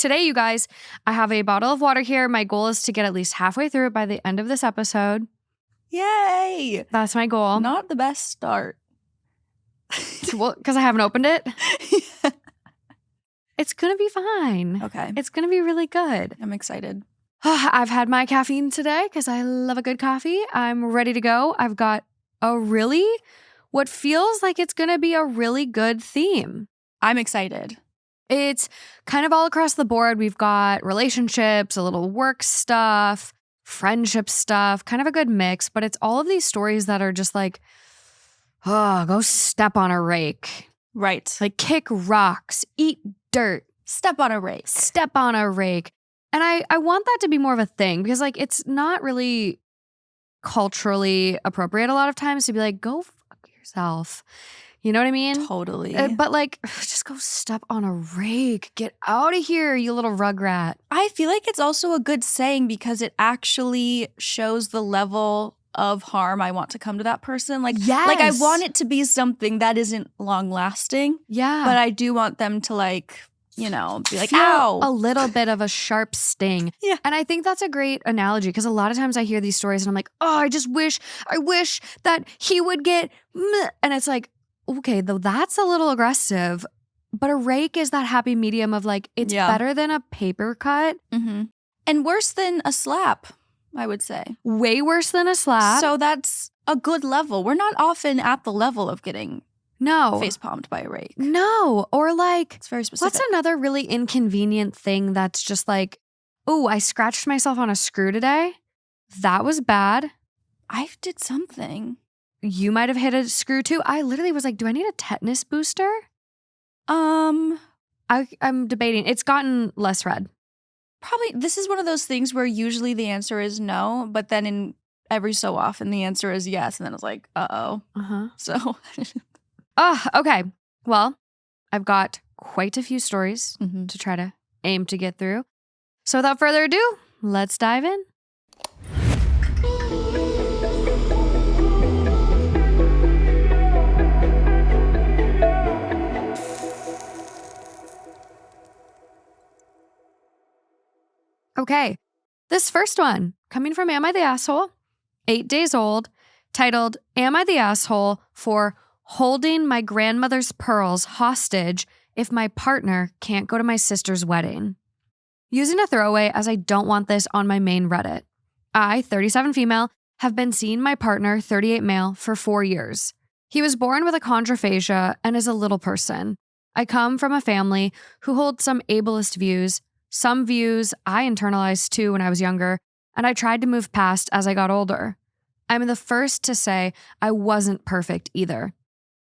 Today, you guys, I have a bottle of water here. My goal is to get at least halfway through it by the end of this episode. Yay! That's my goal. Not the best start. Well, because I haven't opened it. Yeah. It's going to be fine. Okay. It's going to be really good. I'm excited. I've had my caffeine today because I love a good coffee. I'm ready to go. I've got what feels like it's going to be a really good theme. I'm excited. It's kind of all across the board. We've got relationships, a little work stuff, friendship stuff, kind of a good mix, but it's all of these stories that are just like, oh, go step on a rake. Right. Like kick rocks, eat dirt. Step on a rake. Step on a rake. And I want that to be more of a thing because like it's not really culturally appropriate a lot of times to be like, go fuck yourself. You know what I mean? Totally. But like, just go step on a rake. Get out of here, you little rugrat. I feel like it's also a good saying because it actually shows the level of harm I want to come to that person. Like, Yes. like I want it to be something that isn't long lasting, Yeah. but I do want them to like, you know, be like, feel ow. a little bit of a sharp sting. Yeah. And I think that's a great analogy because a lot of times I hear these stories and I'm like, oh, I wish that he would get, meh. And it's like, okay, though that's a little aggressive, but a rake is that happy medium of like, it's Yeah. better than a paper cut. Mm-hmm. And worse than a slap, I would say. Way worse than a slap. So that's a good level. We're not often at the level of getting no. face palmed by a rake. No. Or like, It's very specific. what's another really inconvenient thing that's just like, oh, I scratched myself on a screw today? That was bad. I did something. You might have hit a screw too. I literally was like, do I need a tetanus booster? I'm debating. It's gotten less red. Probably, this is one of those things where usually the answer is no, but then in every so often the answer is yes. And then it's like, uh-oh. Uh-huh. So. Okay. Well, I've got quite a few stories Mhm. to try to aim to get through. So without further ado, let's dive in. Okay, this first one coming from Am I the Asshole? 8 days old, titled Am I the Asshole for holding my grandmother's pearls hostage if my partner can't go to my sister's wedding? Using a throwaway as I don't want this on my main Reddit. I, 37 female, have been seeing my partner, 38 male, for 4 years. He was born with achondroplasia and is a little person. I come from a family who holds some ableist views. Some views I internalized too when I was younger, and I tried to move past as I got older. I'm the first to say I wasn't perfect either.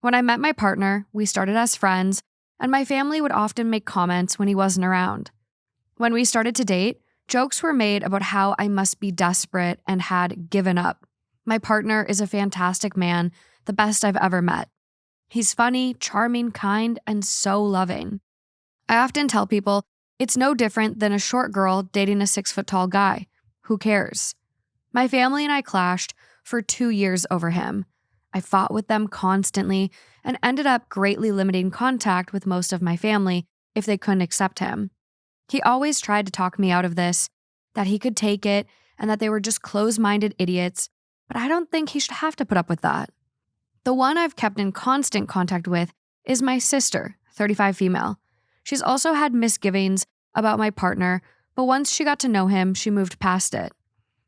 When I met my partner, we started as friends, and my family would often make comments when he wasn't around. When we started to date, jokes were made about how I must be desperate and had given up. My partner is a fantastic man, the best I've ever met. He's funny, charming, kind, and so loving. I often tell people it's no different than a short girl dating a 6-foot-tall guy. Who cares? My family and I clashed for 2 years over him. I fought with them constantly and ended up greatly limiting contact with most of my family if they couldn't accept him. He always tried to talk me out of this, that he could take it and that they were just closed-minded idiots, but I don't think he should have to put up with that. The one I've kept in constant contact with is my sister, 35 female. She's also had misgivings about my partner, but once she got to know him, she moved past it.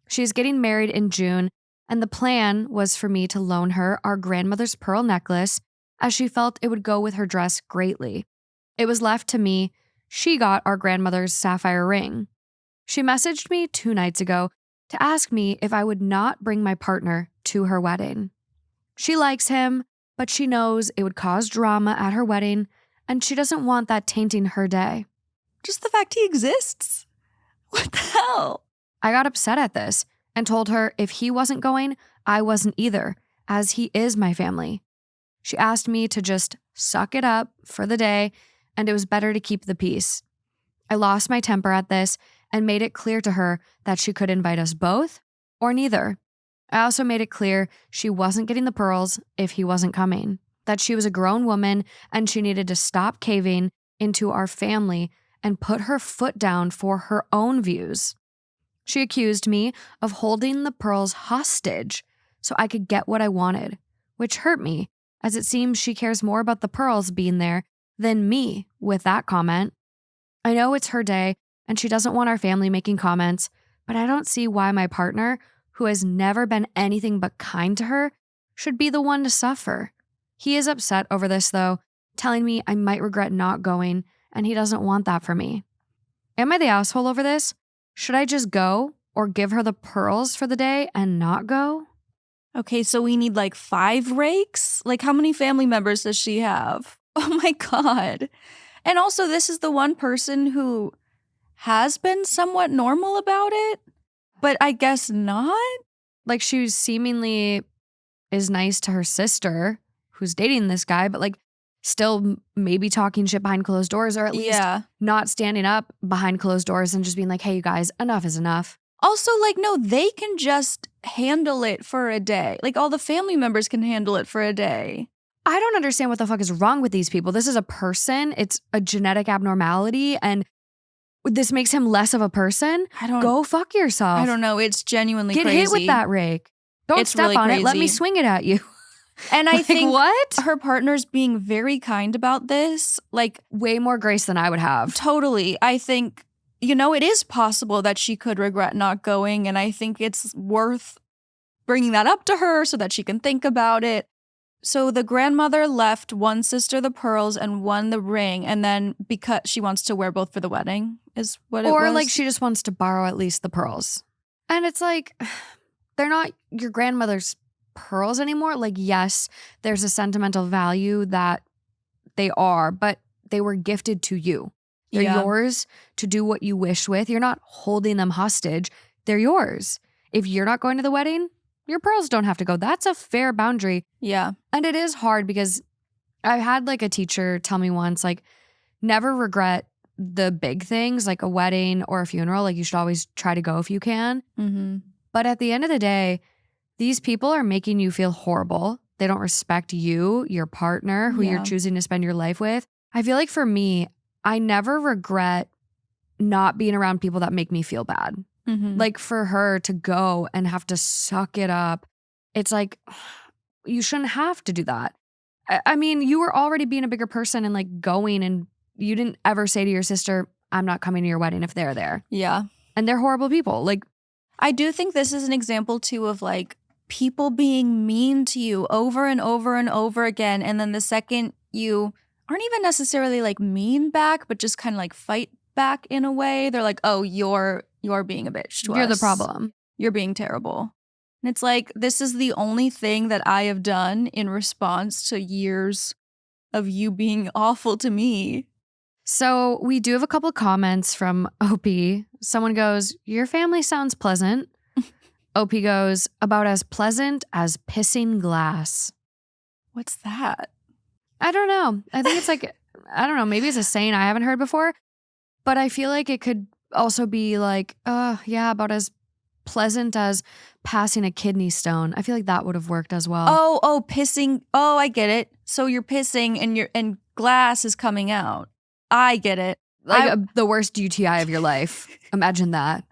She's getting married in June, and the plan was for me to loan her our grandmother's pearl necklace as she felt it would go with her dress greatly. It was left to me. She got our grandmother's sapphire ring. She messaged me 2 nights ago to ask me if I would not bring my partner to her wedding. She likes him, but she knows it would cause drama at her wedding, and she doesn't want that tainting her day. Just the fact he exists. What the hell? I got upset at this and told her if he wasn't going, I wasn't either, as he is my family. She asked me to just suck it up for the day, and it was better to keep the peace. I lost my temper at this and made it clear to her that she could invite us both or neither. I also made it clear she wasn't getting the pearls if he wasn't coming, that she was a grown woman and she needed to stop caving into our family and put her foot down for her own views. She accused me of holding the pearls hostage so I could get what I wanted, which hurt me, as it seems she cares more about the pearls being there than me with that comment. I know it's her day and she doesn't want our family making comments, but I don't see why my partner, who has never been anything but kind to her, should be the one to suffer. He is upset over this though, telling me I might regret not going, and he doesn't want that for me. Am I the asshole over this? Should I just go or give her the pearls for the day and not go? Okay, so we need like 5 rakes? Like, how many family members does she have? Oh my God. And also, this is the one person who has been somewhat normal about it, but I guess not. Like, she seemingly is nice to her sister who's dating this guy, but like still maybe talking shit behind closed doors, or at least not standing up behind closed doors and just being like, hey, you guys, enough is enough. Also, like, no, they can just handle it for a day. Like, all the family members can handle it for a day. I don't understand what the fuck is wrong with these people. This is a person. It's a genetic abnormality, and this makes him less of a person. Go fuck yourself. I don't know. It's genuinely Get crazy. hit with that rake. Don't step really on it. Let me swing it at you. And I like, think what? Her partner's being very kind about this. Like, way more grace than I would have. Totally. I think, you know, it is possible that she could regret not going. And I think it's worth bringing that up to her so that she can think about it. So the grandmother left one sister the pearls and one the ring. And then because she wants to wear both for the wedding is what it was. Or like she just wants to borrow at least the pearls. And it's like, they're not your grandmother's pearls anymore. Like, yes, there's a sentimental value that they are, but they were gifted to you. They're yours to do what you wish with. You're not holding them hostage. They're yours. If you're not going to the wedding, your pearls don't have to go. That's a fair boundary. Yeah. And it is hard because I had like a teacher tell me once, like, never regret the big things like a wedding or a funeral. Like, you should always try to go if you can. Mm-hmm. But at the end of the day, these people are making you feel horrible. They don't respect you, your partner, who you're choosing to spend your life with. I feel like for me, I never regret not being around people that make me feel bad. Mm-hmm. Like, for her to go and have to suck it up, it's like, you shouldn't have to do that. I mean, you were already being a bigger person and like going, and you didn't ever say to your sister, I'm not coming to your wedding if they're there. Yeah. And they're horrible people. Like, I do think this is an example too of like people being mean to you over and over and over again. And then the second you aren't even necessarily like mean back, but just kind of like fight back in a way, they're like, oh, you're being a bitch to us. You're the problem. You're being terrible. And it's like, this is the only thing that I have done in response to years of you being awful to me. So we do have a couple of comments from OP. Someone goes, your family sounds pleasant. OP goes, about as pleasant as pissing glass. What's that? I don't know. I think it's like, I don't know, maybe it's a saying I haven't heard before, but I feel like it could also be like, yeah, about as pleasant as passing a kidney stone. I feel like that would have worked as well. Oh, pissing. Oh, I get it. So you're pissing and glass is coming out. I get it. Like the worst UTI of your life. Imagine that.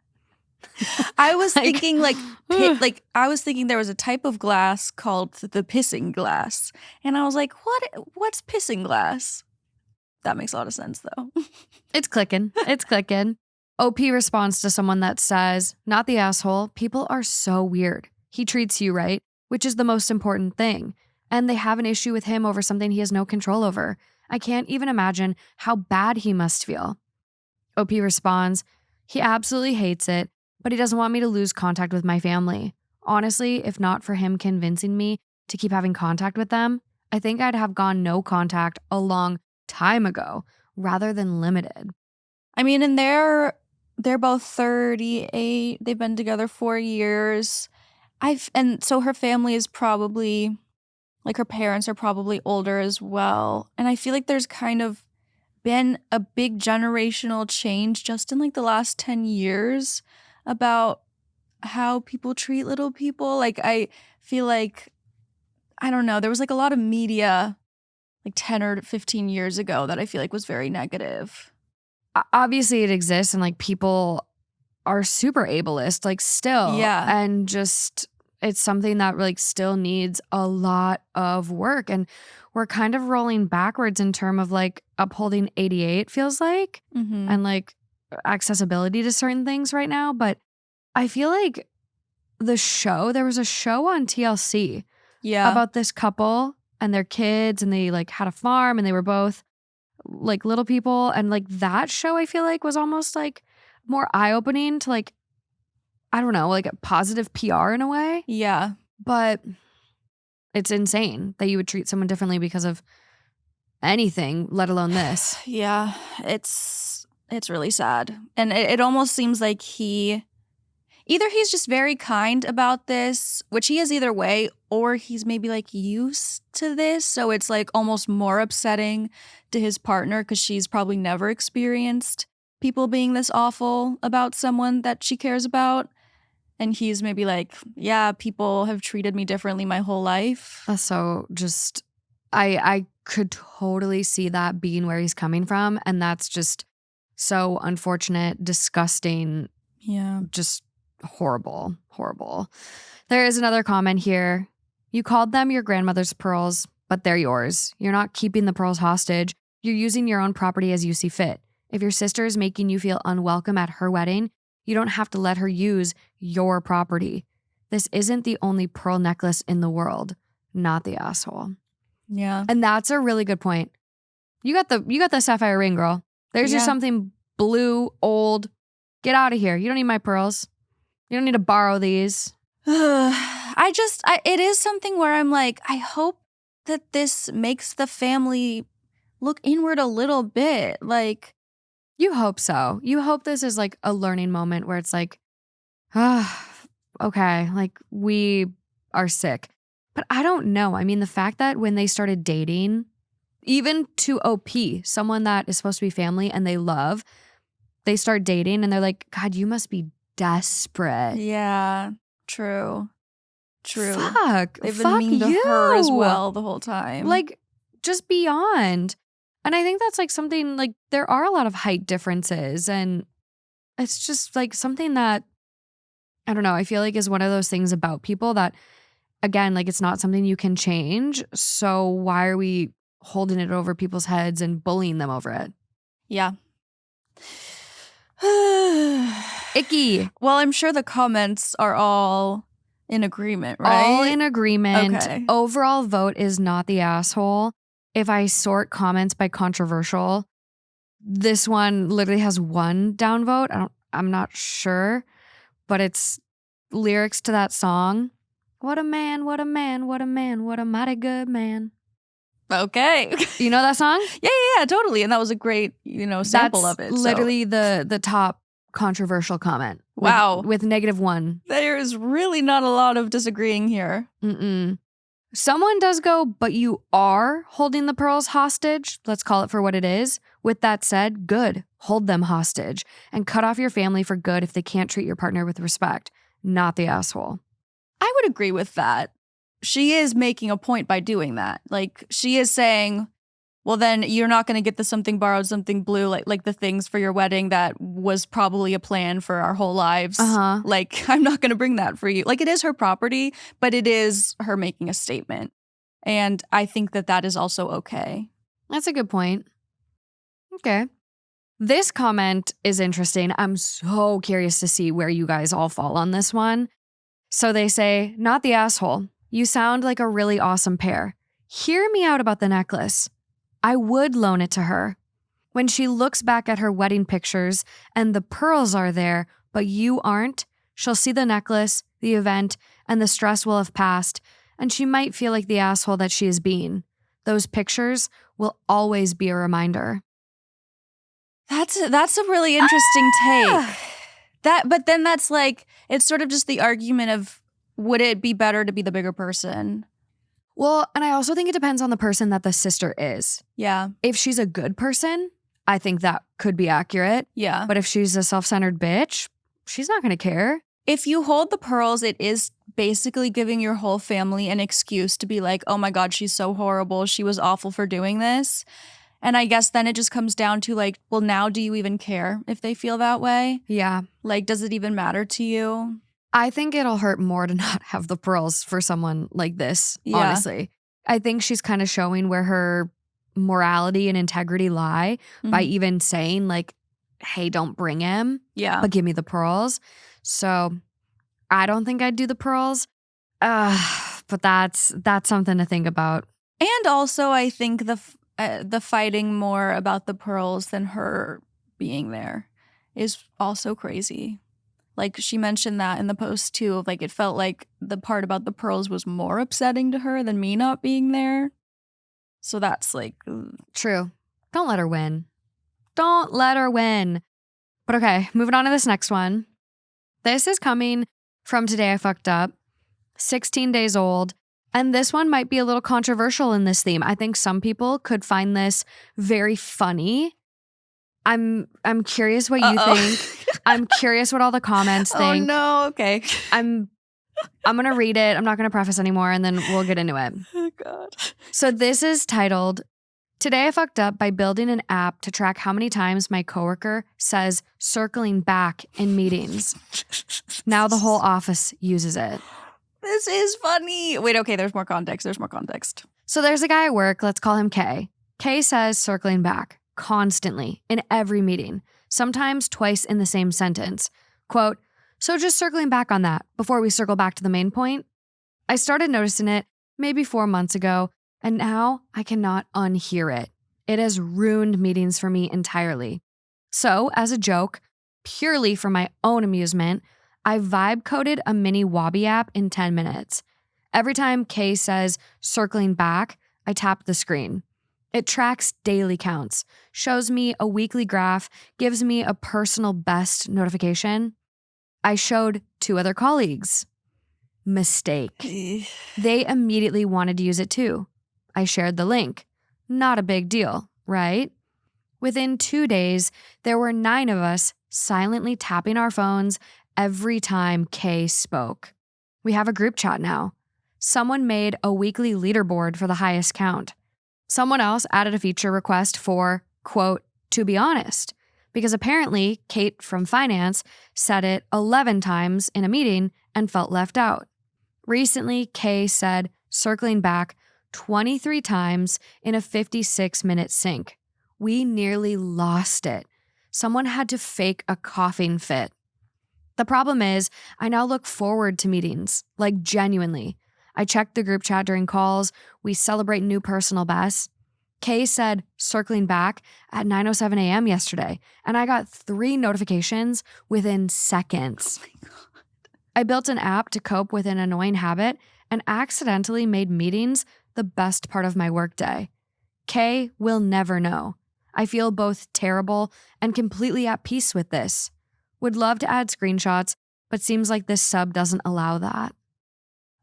I was thinking I was thinking there was a type of glass called the pissing glass. And I was like, what's pissing glass? That makes a lot of sense though. It's clicking. It's clicking. OP responds to someone that says, not the asshole, people are so weird. He treats you right, which is the most important thing. And they have an issue with him over something he has no control over. I can't even imagine how bad he must feel. OP responds, he absolutely hates it, but he doesn't want me to lose contact with my family. Honestly, if not for him convincing me to keep having contact with them, I think I'd have gone no contact a long time ago rather than limited. I mean, and they're both 38. They've been together 4 years. And so her family is probably, like, her parents are probably older as well. And I feel like there's kind of been a big generational change just in like the last 10 years about how people treat little people. Like, I feel like, I don't know, there was like a lot of media like 10 or 15 years ago that I feel like was very negative. obviously it exists and like people are super ableist, like still. Yeah. And just it's something that like still needs a lot of work. And we're kind of rolling backwards in terms of like upholding ADA, it feels like, and like accessibility to certain things right now. But I feel like there was a show on TLC about this couple and their kids, and they like had a farm and they were both like little people. And like that show, I feel like was almost like more eye-opening to like, I don't know, like a positive PR in a way. Yeah. But it's insane that you would treat someone differently because of anything, let alone this. Yeah. It's really sad. And it almost seems like either he's just very kind about this, which he is either way, or he's maybe like used to this. So it's like almost more upsetting to his partner because she's probably never experienced people being this awful about someone that she cares about. And he's maybe like, yeah, people have treated me differently my whole life. That's so just, I could totally see that being where he's coming from. And that's just so unfortunate, disgusting. Yeah. Just horrible, horrible. There is another comment here. You called them your grandmother's pearls, but they're yours. You're not keeping the pearls hostage. You're using your own property as you see fit. If your sister is making you feel unwelcome at her wedding, you don't have to let her use your property. This isn't the only pearl necklace in the world. Not the asshole. Yeah. And that's a really good point. You got the sapphire ring, girl. There's just something blue, old. Get out of here. You don't need my pearls. You don't need to borrow these. It is something where I'm like, I hope that this makes the family look inward a little bit. Like, you hope so. You hope this is like a learning moment where it's like, okay, like we are sick. But I don't know. I mean, the fact that when they started dating, even to OP, someone that is supposed to be family and they love, they start dating and they're like, God, you must be desperate. Yeah, true. Fuck. They've been mean to her as well the whole time. Like, just beyond. And I think that's like something like there are a lot of height differences. And it's just like something that, I don't know, I feel like is one of those things about people that, again, like it's not something you can change. So why are we holding it over people's heads and bullying them over it? Yeah. Icky. Well, I'm sure the comments are all in agreement, right? All in agreement. Okay. Overall vote is not the asshole. If I sort comments by controversial, this one literally has one downvote. I'm not sure, but it's lyrics to that song. What a man, what a man, what a man, what a mighty good man. Okay. You know that song? Yeah, totally. And that was a great, sample of it. Literally the top controversial comment. Wow. With -1. There is really not a lot of disagreeing here. Someone does go, but you are holding the pearls hostage. Let's call it for what it is. With that said, good. Hold them hostage and cut off your family for good if they can't treat your partner with respect. Not the asshole. I would agree with that. She is making a point by doing that. Like, she is saying, well, then you're not going to get the something borrowed, something blue, like the things for your wedding that was probably a plan for our whole lives. Like, I'm not going to bring that for you. Like, it is her property, but it is her making a statement. And I think that is also okay. That's a good point. Okay. This comment is interesting. I'm so curious to see where you guys all fall on this one. So they say, not the asshole. You sound like a really awesome pair. Hear me out about the necklace. I would loan it to her. When she looks back at her wedding pictures and the pearls are there, but you aren't, she'll see the necklace, the event, and the stress will have passed, and she might feel like the asshole that she is being. Those pictures will always be a reminder. That's a really interesting take. But then that's like, it's sort of just the argument of, would it be better to be the bigger person? Well, and I also think it depends on the person that the sister is. Yeah. If she's a good person, I think that could be accurate. Yeah. But if she's a self-centered bitch, she's not going to care. If you hold the pearls, it is basically giving your whole family an excuse to be like, oh my God, she's so horrible. She was awful for doing this. And I guess then it just comes down to like, well, now do you even care if they feel that way? Yeah. Like, does it even matter to you? I think it'll hurt more to not have the pearls for someone like this, Yeah. honestly. I think she's kind of showing where her morality and integrity lie by even saying like, hey, don't bring him, but give me the pearls. So I don't think I'd do the pearls, but that's something to think about. And also, I think the fighting more about the pearls than her being there is also crazy. Like, she mentioned that in the post too, of like, it felt like the part about the pearls was more upsetting to her than me not being there. So that's like... True. Don't let her win. Don't let her win. But okay, moving on to this next one. This is coming from Today I Fucked Up, 16 days old. And this one might be a little controversial in this theme. I think some people could find this very funny. I'm curious what you think. I'm curious what all the comments think. Oh no, okay. I'm going to read it. I'm not going to preface anymore, and then we'll get into it. Oh God. So this is titled, Today I Fucked Up by Building an App to Track How Many Times My Coworker Says Circling Back in Meetings. Now the whole office uses it. This is funny. Wait, okay, there's more context. So there's a guy at work, let's call him K. K says circling back constantly in every meeting, sometimes twice in the same sentence. Quote, so just circling back on that before we circle back to the main point. I started noticing it maybe 4 months ago, and now I cannot unhear it. It has ruined meetings for me entirely. So as a joke, purely for my own amusement, I vibe coded a mini Wabi app in 10 minutes. Every time Kay says circling back, I tap the screen. It tracks daily counts, shows me a weekly graph, gives me a personal best notification. I showed 2 other colleagues. Mistake. They immediately wanted to use it too. I shared the link. Not a big deal, right? Within 2 days, there were 9 of us silently tapping our phones every time Kay spoke. We have a group chat now. Someone made a weekly leaderboard for the highest count. Someone else added a feature request for, quote, to be honest, because apparently Kate from finance said it 11 times in a meeting and felt left out. Recently, Kay said circling back 23 times in a 56-minute sync. We nearly lost it. Someone had to fake a coughing fit. The problem is, I now look forward to meetings, like genuinely. I check the group chat during calls. We celebrate new personal bests. Kay said circling back at 9:07 a.m. yesterday, and I got 3 notifications within seconds. Oh my God. I built an app to cope with an annoying habit and accidentally made meetings the best part of my workday. Kay will never know. I feel both terrible and completely at peace with this. Would love to add screenshots, but seems like this sub doesn't allow that.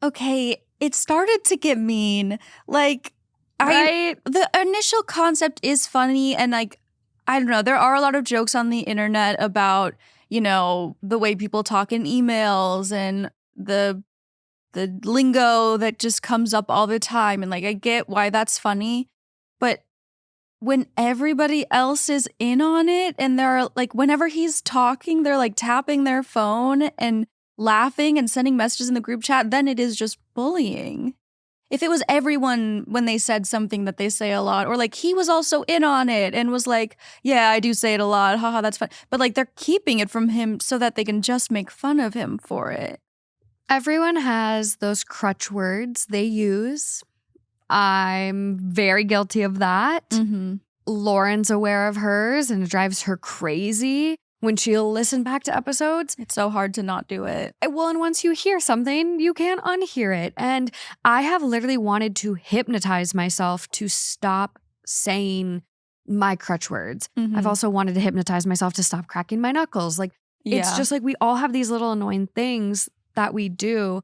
Okay, it started to get mean. Like, Right? The initial concept is funny, and like, I don't know, there are a lot of jokes on the internet about, you know, the way people talk in emails and the lingo that just comes up all the time. And like, I get why that's funny, but when everybody else is in on it and they're like, whenever he's talking, they're like tapping their phone and laughing and sending messages in the group chat, then it is just bullying. If it was everyone when they said something that they say a lot, or like he was also in on it and was like, yeah, I do say it a lot, haha, that's fun. But like they're keeping it from him so that they can just make fun of him for it. Everyone has those crutch words they use. I'm very guilty of that. Mm-hmm. Lauren's aware of hers, and it drives her crazy when she'll listen back to episodes. It's so hard to not do it. Well, and once you hear something, you can't unhear it. And I have literally wanted to hypnotize myself to stop saying my crutch words. Mm-hmm. I've also wanted to hypnotize myself to stop cracking my knuckles. Like, it's just like we all have these little annoying things that we do.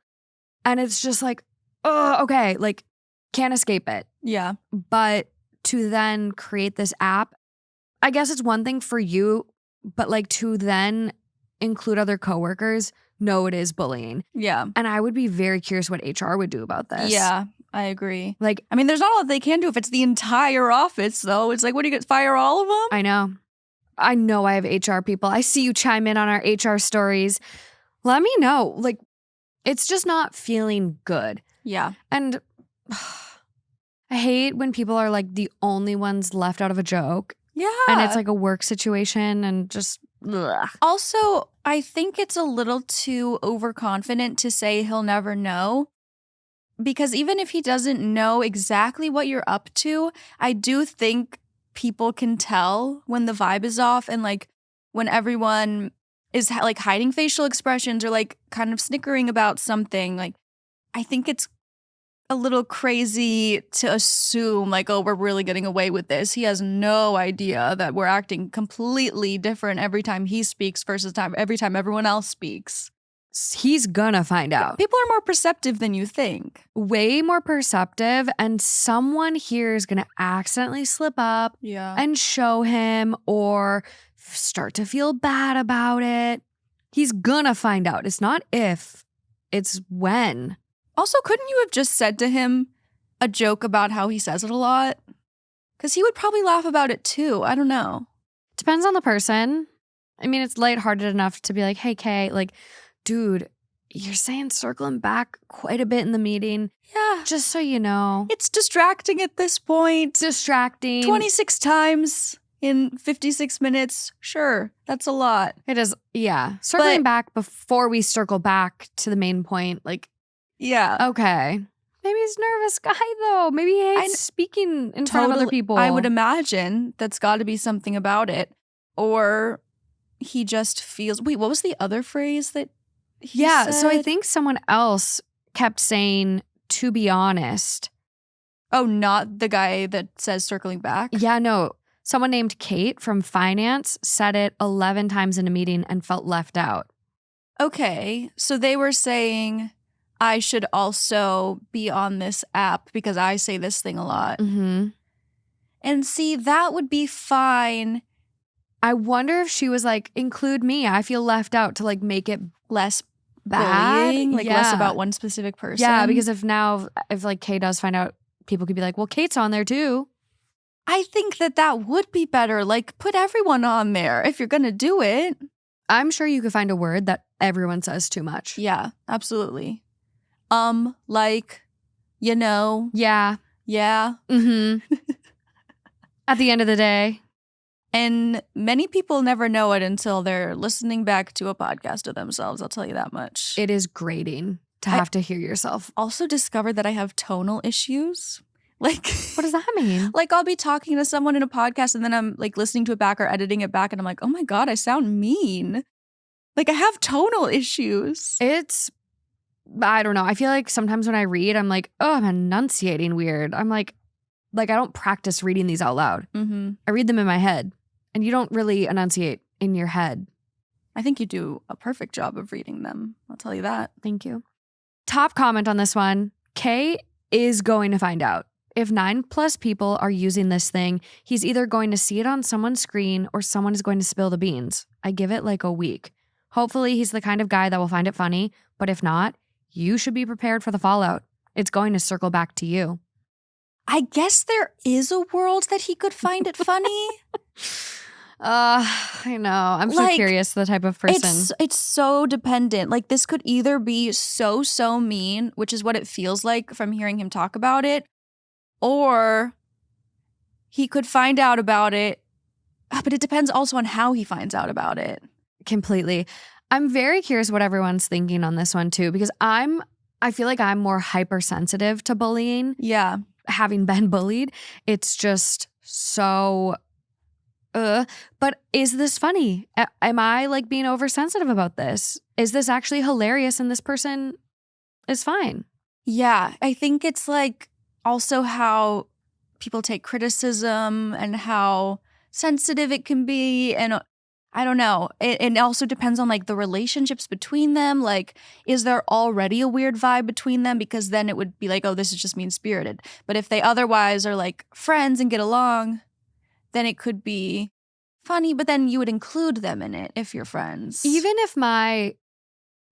And it's just like, oh, okay, like, can't escape it. Yeah. But to then create this app, I guess it's one thing for you, but like to then include other coworkers, no, it is bullying. Yeah. And I would be very curious what HR would do about this. Yeah. I agree. Like, I mean, there's not a lot they can do if it's the entire office, though. It's like, what, do you get, fire all of them? I know I have HR people. I see you chime in on our HR stories. Let me know. Like, it's just not feeling good. Yeah. And I hate when people are like the only ones left out of a joke. Yeah. And it's like a work situation and just ugh. Also, I think it's a little too overconfident to say he'll never know. Because even if he doesn't know exactly what you're up to, I do think people can tell when the vibe is off and like when everyone is like hiding facial expressions or like kind of snickering about something. Like, I think it's a little crazy to assume like, oh, we're really getting away with this. He has no idea that we're acting completely different every time he speaks versus every time everyone else speaks. He's gonna find out. People are more perceptive than you think. Way more perceptive, and someone here is gonna accidentally slip up and show him or start to feel bad about it. He's gonna find out. It's not if, it's when. Also, couldn't you have just said to him a joke about how he says it a lot? Because he would probably laugh about it too. I don't know. Depends on the person. I mean, it's lighthearted enough to be like, hey, Kay, like, dude, you're saying circling back quite a bit in the meeting. Yeah. Just so you know. It's distracting at this point. Distracting. 26 times in 56 minutes. Sure, that's a lot. It is, yeah. Circling back before we circle back to the main point, like, yeah. okay. Maybe he's a nervous guy, though. Maybe he hates speaking in front of other people. I would imagine that's got to be something about it. Or he just feels... Wait, what was the other phrase that he said? So I think someone else kept saying, to be honest. Oh, not the guy that says circling back? Yeah, no. Someone named Kate from finance said it 11 times in a meeting and felt left out. Okay, so they were saying... I should also be on this app because I say this thing a lot. Mm-hmm. And see, that would be fine. I wonder if she was like, include me. I feel left out to like make it less bad. Bullying, like less about one specific person. Yeah, because if like Kay does find out, people could be like, well, Kate's on there too. I think that would be better. Like, put everyone on there if you're going to do it. I'm sure you could find a word that everyone says too much. Yeah, absolutely. Like, you know. Yeah. Yeah. Mm-hmm. At the end of the day. And many people never know it until they're listening back to a podcast of themselves. I'll tell you that much. It is grating to have to hear yourself. Also discovered that I have tonal issues. Like, what does that mean? Like, I'll be talking to someone in a podcast and then I'm like listening to it back or editing it back and I'm like, oh my God, I sound mean. Like, I have tonal issues. I don't know. I feel like sometimes when I read, I'm like, oh, I'm enunciating weird. I'm like I don't practice reading these out loud. Mm-hmm. I read them in my head. And you don't really enunciate in your head. I think you do a perfect job of reading them. I'll tell you that. Thank you. Top comment on this one. Kay is going to find out. If 9+ people are using this thing, he's either going to see it on someone's screen or someone is going to spill the beans. I give it like a week. Hopefully he's the kind of guy that will find it funny. But if not, you should be prepared for the fallout. It's going to circle back to you. I guess there is a world that he could find it funny. I know. I'm so curious the type of person. It's so dependent. Like, this could either be so mean, which is what it feels like from hearing him talk about it, or he could find out about it. But it depends also on how he finds out about it. Completely. I'm very curious what everyone's thinking on this one too, because I feel like I'm more hypersensitive to bullying. Yeah. Having been bullied, it's just so, but is this funny? Am I like being oversensitive about this? Is this actually hilarious and this person is fine? Yeah, I think it's like also how people take criticism and how sensitive it can be. And I don't know. It also depends on like the relationships between them. Like, is there already a weird vibe between them? Because then it would be like, oh, this is just mean-spirited. But if they otherwise are like friends and get along, then it could be funny. But then you would include them in it if you're friends. Even if my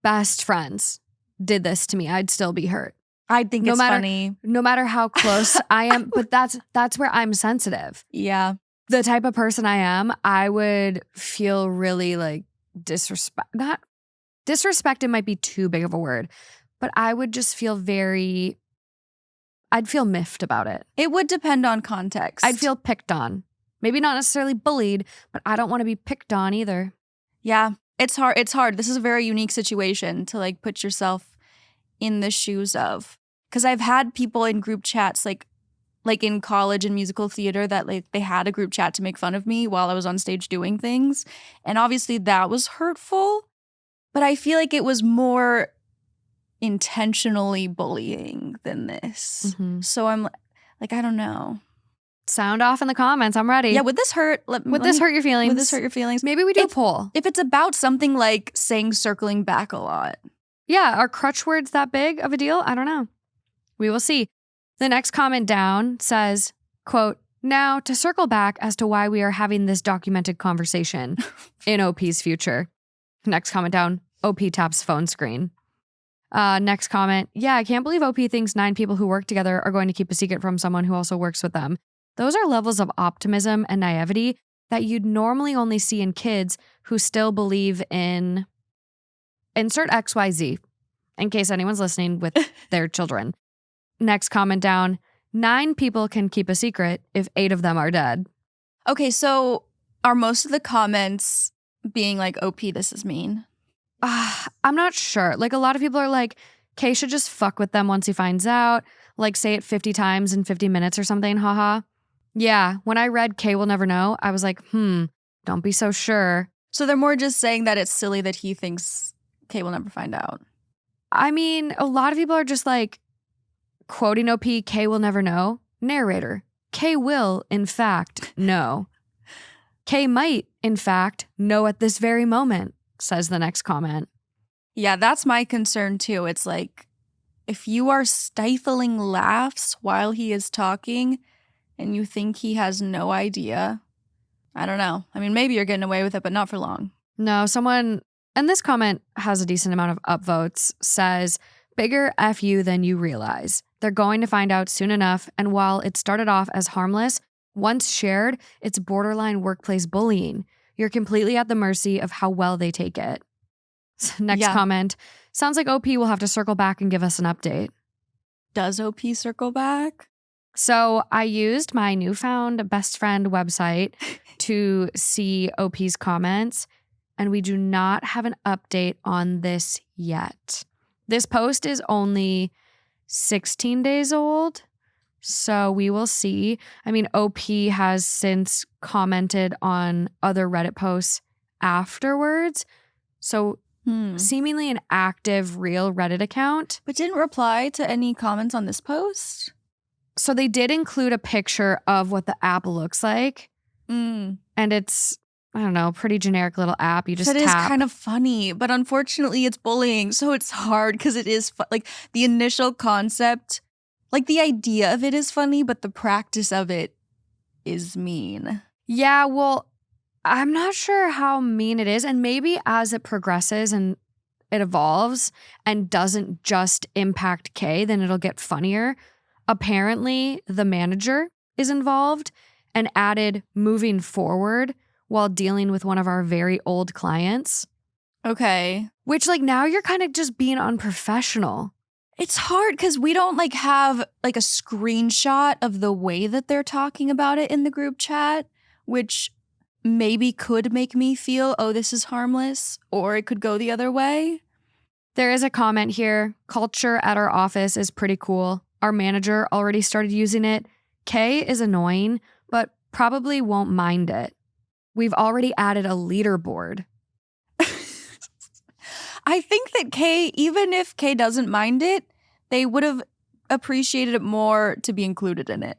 best friends did this to me, I'd still be hurt. I think No it's matter- funny. No matter how close I am, but that's where I'm sensitive. Yeah. The type of person I am, I would feel really like disrespected might be too big of a word, but I would just feel I'd feel miffed about it. It would depend on context. I'd feel picked on. Maybe not necessarily bullied, but I don't want to be picked on either. Yeah. It's hard. It's hard. This is a very unique situation to like put yourself in the shoes of. Because I've had people in group chats like in college and musical theater that like they had a group chat to make fun of me while I was on stage doing things. And obviously that was hurtful, but I feel like it was more intentionally bullying than this. Mm-hmm. So I'm like, I don't know. Sound off in the comments. I'm ready. Yeah, would this hurt? Would this hurt your feelings? Would this hurt your feelings? Maybe we do a poll. If it's about something like saying circling back a lot. Yeah, are crutch words that big of a deal? I don't know. We will see. The next comment down says, quote, now to circle back as to why we are having this documented conversation in OP's future. Next comment down, OP taps phone screen. Next comment, yeah, I can't believe OP thinks 9 people who work together are going to keep a secret from someone who also works with them. Those are levels of optimism and naivety that you'd normally only see in kids who still believe in insert XYZ, in case anyone's listening with their children. Next comment down, 9 people can keep a secret if 8 of them are dead. Okay, so are most of the comments being like, OP, this is mean? I'm not sure. Like, a lot of people are like, Kay should just fuck with them once he finds out. Like, say it 50 times in 50 minutes or something, haha. Yeah, when I read Kay will never know, I was like, don't be so sure. So they're more just saying that it's silly that he thinks Kay will never find out. I mean, a lot of people are just like, quoting OP, Kay will never know. Narrator, Kay will, in fact, know. Kay might, in fact, know at this very moment, says the next comment. Yeah, that's my concern too. It's like, if you are stifling laughs while he is talking and you think he has no idea, I don't know. I mean, maybe you're getting away with it, but not for long. No, someone, and this comment has a decent amount of upvotes, says, bigger F you than you realize. They're going to find out soon enough, and while it started off as harmless, once shared, it's borderline workplace bullying. You're completely at the mercy of how well they take it. Next comment, sounds like OP will have to circle back and give us an update. Does OP circle back? So I used my newfound best friend website to see OP's comments, and we do not have an update on this yet. This post is only 16 days old, so we will see. I mean, OP has since commented on other Reddit posts afterwards, so seemingly an active, real Reddit account. But didn't reply to any comments on this post? So they did include a picture of what the app looks like, and it's, I don't know, pretty generic little app. You just that tap. is kind of funny, but unfortunately it's bullying, so it's hard because it is like the initial concept, like the idea of it is funny, but the practice of it is mean. Yeah, well, I'm not sure how mean it is, and maybe as it progresses and it evolves and doesn't just impact Kay, then it'll get funnier. Apparently, the manager is involved and added moving forward while dealing with one of our very old clients. Okay. Which, like, now you're kind of just being unprofessional. It's hard because we don't like have like a screenshot of the way that they're talking about it in the group chat, which maybe could make me feel, oh, this is harmless, or it could go the other way. There is a comment here. Culture at our office is pretty cool. Our manager already started using it. Kay is annoying, but probably won't mind it. We've already added a leaderboard. I think that Kay, even if Kay doesn't mind it, they would have appreciated it more to be included in it.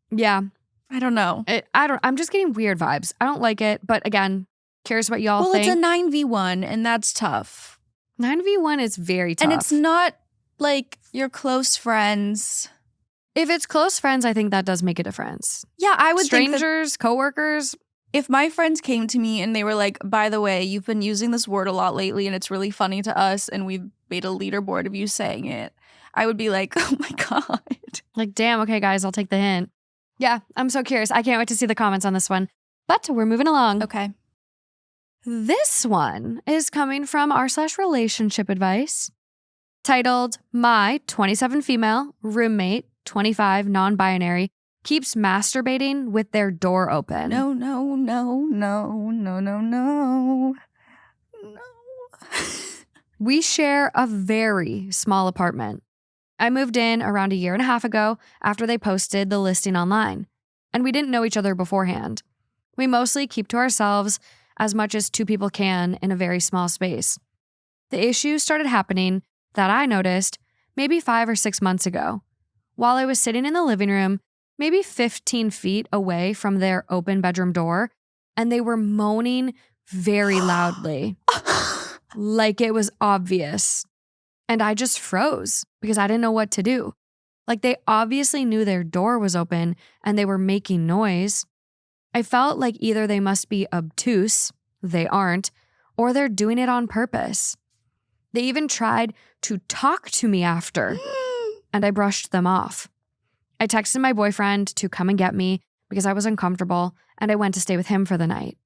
Yeah. I don't know. I'm just getting weird vibes. I don't like it, but again, curious what y'all think. Well, it's a 9v1 and that's tough. 9v1 is very tough. And it's not like your close friends. If it's close friends, I think that does make a difference. Yeah, I would think strangers, coworkers. If my friends came to me and they were like, by the way, you've been using this word a lot lately and it's really funny to us and we've made a leaderboard of you saying it, I would be like, oh my God. Like, damn, okay, guys, I'll take the hint. Yeah, I'm so curious. I can't wait to see the comments on this one. But we're moving along. Okay. This one is coming from r/relationship advice, titled, My 27 female roommate, 25 non-binary, keeps masturbating with their door open. No. We share a very small apartment. I moved in around a year and a half ago after they posted the listing online, and we didn't know each other beforehand. We mostly keep to ourselves as much as two people can in a very small space. The issue started happening that I noticed maybe 5 or 6 months ago, while I was sitting in the living room, maybe 15 feet away from their open bedroom door, and they were moaning very loudly, like it was obvious. And I just froze because I didn't know what to do. Like they obviously knew their door was open and they were making noise. I felt like either they must be obtuse, they aren't, or they're doing it on purpose. They even tried to talk to me after, and I brushed them off. I texted my boyfriend to come and get me because I was uncomfortable, and I went to stay with him for the night.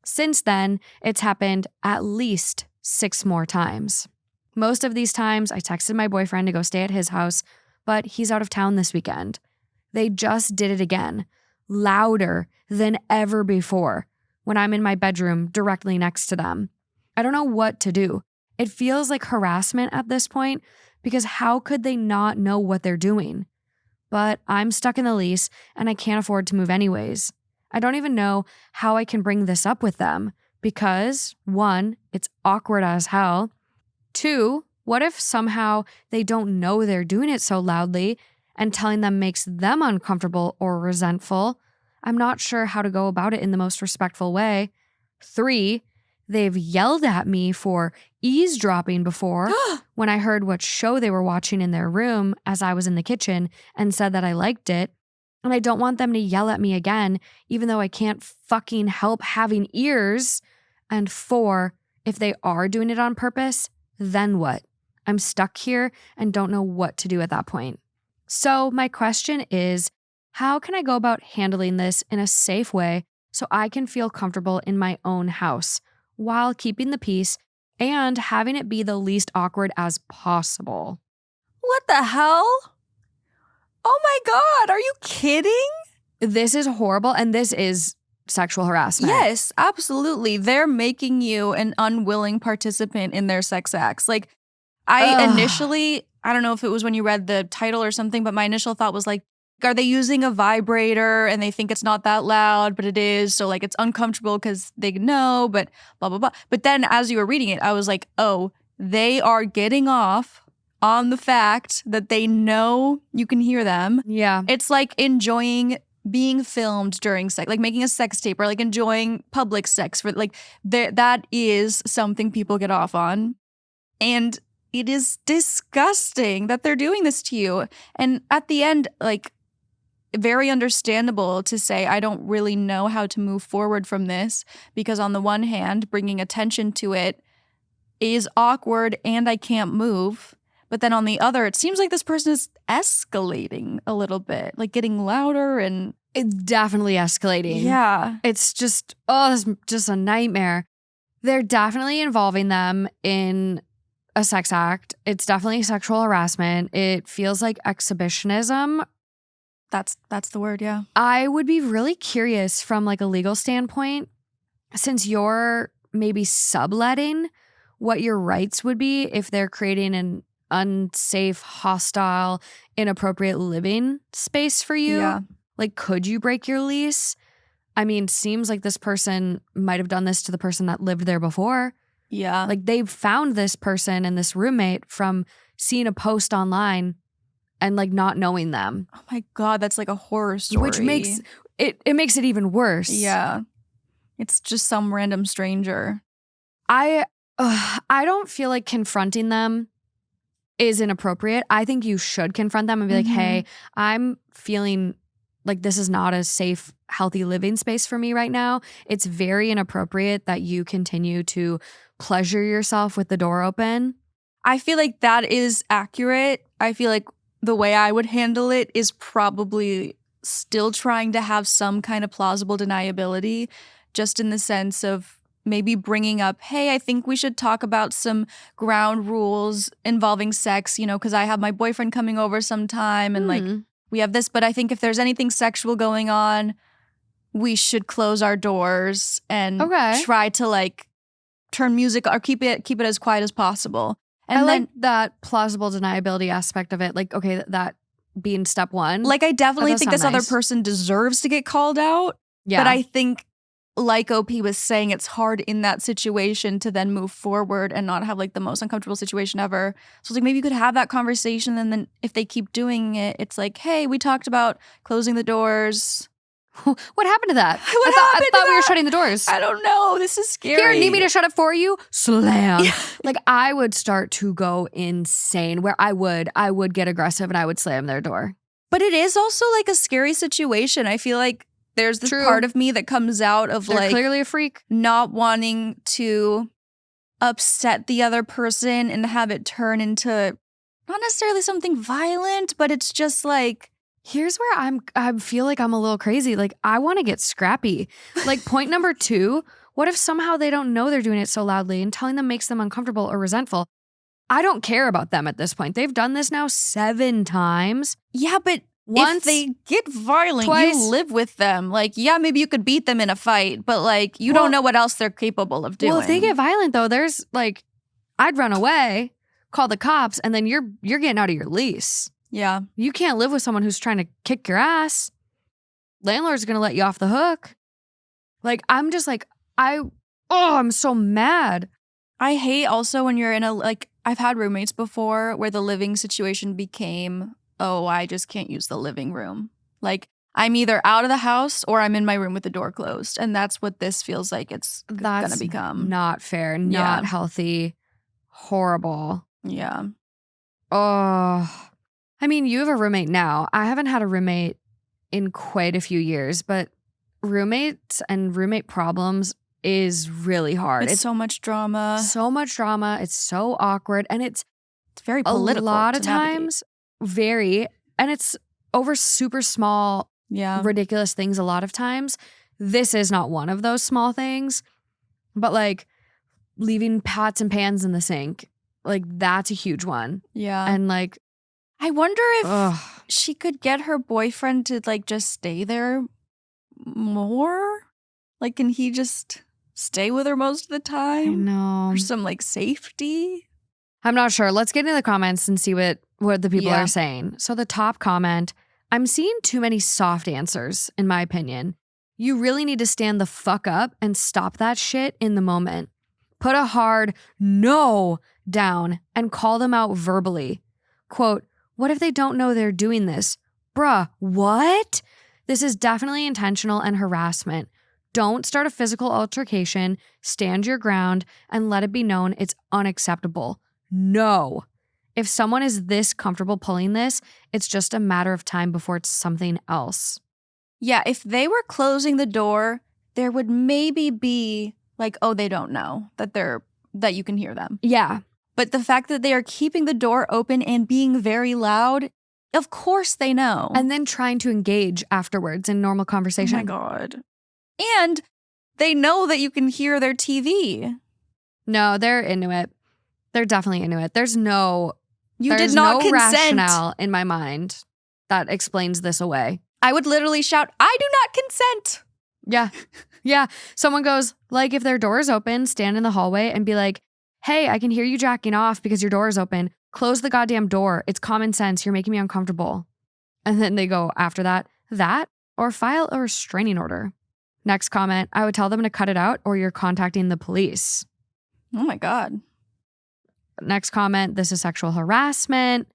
Since then, it's happened at least 6 more times. Most of these times, I texted my boyfriend to go stay at his house, but he's out of town this weekend. They just did it again, louder than ever before, when I'm in my bedroom directly next to them. I don't know what to do. It feels like harassment at this point because how could they not know what they're doing? But I'm stuck in the lease and I can't afford to move anyways. I don't even know how I can bring this up with them because 1, it's awkward as hell. 2, what if somehow they don't know they're doing it so loudly and telling them makes them uncomfortable or resentful? I'm not sure how to go about it in the most respectful way. 3, they've yelled at me for eavesdropping before when I heard what show they were watching in their room as I was in the kitchen and said that I liked it. And I don't want them to yell at me again, even though I can't fucking help having ears. And 4, if they are doing it on purpose, then what? I'm stuck here and don't know what to do at that point. So my question is, how can I go about handling this in a safe way so I can feel comfortable in my own house while keeping the peace and having it be the least awkward as possible? What the hell? Oh my God, are you kidding? This is horrible, and this is sexual harassment. Yes, absolutely. They're making you an unwilling participant in their sex acts. Like, initially, I don't know if it was when you read the title or something, but my initial thought was like, are they using a vibrator and they think it's not that loud, but it is? So like it's uncomfortable because they know, but blah, blah, blah. But then as you were reading it, I was like, oh, they are getting off on the fact that they know you can hear them. Yeah. It's like enjoying being filmed during sex, like making a sex tape or like enjoying public sex for like that is something people get off on. And it is disgusting that they're doing this to you. And at the end, like, very understandable to say, I don't really know how to move forward from this because on the one hand, bringing attention to it is awkward and I can't move. But then on the other, it seems like this person is escalating a little bit, like getting louder and... It's definitely escalating. Yeah. It's just, it's just a nightmare. They're definitely involving them in a sex act. It's definitely sexual harassment. It feels like exhibitionism. That's the word, yeah. I would be really curious from like a legal standpoint, since you're maybe subletting, what your rights would be if they're creating an unsafe, hostile, inappropriate living space for you. Yeah. Like, could you break your lease? I mean, seems like this person might have done this to the person that lived there before. Yeah. Like, they've found this person and this roommate from seeing a post online and like not knowing them. Oh my God, that's like a horror story. Which makes it makes it even worse. Yeah. It's just some random stranger. I don't feel like confronting them is inappropriate. I think you should confront them and be like, hey, I'm feeling like this is not a safe, healthy living space for me right now. It's very inappropriate that you continue to pleasure yourself with the door open. I feel like that is accurate. I feel like the way I would handle it is probably still trying to have some kind of plausible deniability, just in the sense of maybe bringing up, hey, I think we should talk about some ground rules involving sex, because I have my boyfriend coming over sometime and like we have this, but I think if there's anything sexual going on, we should close our doors and try to like turn music or keep it as quiet as possible. And I then like that plausible deniability aspect of it. Like, okay, that being step one. like I definitely does think sound this other nice. person deserves to get called out. Yeah. But I think, like OP was saying, it's hard in that situation to then move forward and not have like the most uncomfortable situation ever. So it's like maybe you could have that conversation, and then if they keep doing it, it's like, hey, we talked about closing the doors. What happened to that? I thought we were shutting the doors. I don't know. This is scary. Here, need me to shut it for you? Slam. Like I would start to go insane where I would get aggressive and I would slam their door. But it is also like a scary situation. I feel like there's this part of me that comes out of They're like clearly a freak. Not wanting to upset the other person and have it turn into not necessarily something violent, but it's just like, here's where I feel like I'm a little crazy. Like I want to get scrappy. Like point number 2, what if somehow they don't know they're doing it so loudly and telling them makes them uncomfortable or resentful? I don't care about them at this point. They've done this now 7 times. Yeah, but once, if they get violent, twice, you live with them. Like, yeah, maybe you could beat them in a fight, but like you don't know what else they're capable of doing. Well, if they get violent though, there's like, I'd run away, call the cops, and then you're getting out of your lease. Yeah. You can't live with someone who's trying to kick your ass. Landlord's going to let you off the hook. Like, I'm just like, I'm so mad. I hate also when you're in a, like, I've had roommates before where the living situation became, I just can't use the living room. Like, I'm either out of the house or I'm in my room with the door closed. And that's what this feels like it's going to become. Not fair, not healthy, horrible. Yeah. Oh, I mean, you have a roommate now. I haven't had a roommate in quite a few years, but roommates and roommate problems is really hard. It's so much drama. So much drama. It's so awkward. And it's very political. A lot of times, and it's over super small, ridiculous things a lot of times. This is not one of those small things, but like leaving pots and pans in the sink, like that's a huge one. Yeah. And like, I wonder if she could get her boyfriend to like just stay there more. Like, can he just stay with her most of the time? I know. For some like safety? I'm not sure. Let's get into the comments and see what the people are saying. So the top comment, I'm seeing too many soft answers, in my opinion. You really need to stand the fuck up and stop that shit in the moment. Put a hard no down and call them out verbally. Quote, what if they don't know they're doing this? Bruh, what? This is definitely intentional and harassment. Don't start a physical altercation, stand your ground, and let it be known it's unacceptable. No. If someone is this comfortable pulling this, it's just a matter of time before it's something else. Yeah, if they were closing the door, there would maybe be like, they don't know that you can hear them. Yeah. But the fact that they are keeping the door open and being very loud, of course they know. And then trying to engage afterwards in normal conversation. Oh my God. And they know that you can hear their TV. No, they're into it. They're definitely into it. There's no rationale in my mind that explains this away. I would literally shout, I do not consent. Yeah. Yeah. Someone goes, like, if their door is open, stand in the hallway and be like, hey, I can hear you jacking off because your door is open. Close the goddamn door. It's common sense. You're making me uncomfortable. And then they go after that or file a restraining order. Next comment, I would tell them to cut it out or you're contacting the police. Oh my God. Next comment, this is sexual harassment.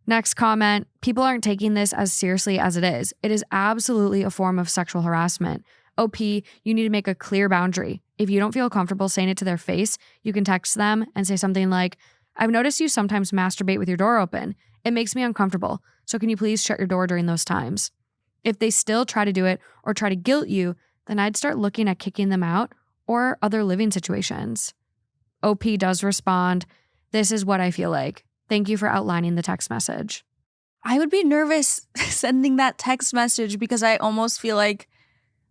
Next comment, people aren't taking this as seriously as it is. It is absolutely a form of sexual harassment. OP, you need to make a clear boundary. If you don't feel comfortable saying it to their face, you can text them and say something like, I've noticed you sometimes masturbate with your door open. It makes me uncomfortable. So can you please shut your door during those times? If they still try to do it or try to guilt you, then I'd start looking at kicking them out or other living situations. OP does respond, this is what I feel like. Thank you for outlining the text message. I would be nervous sending that text message because I almost feel like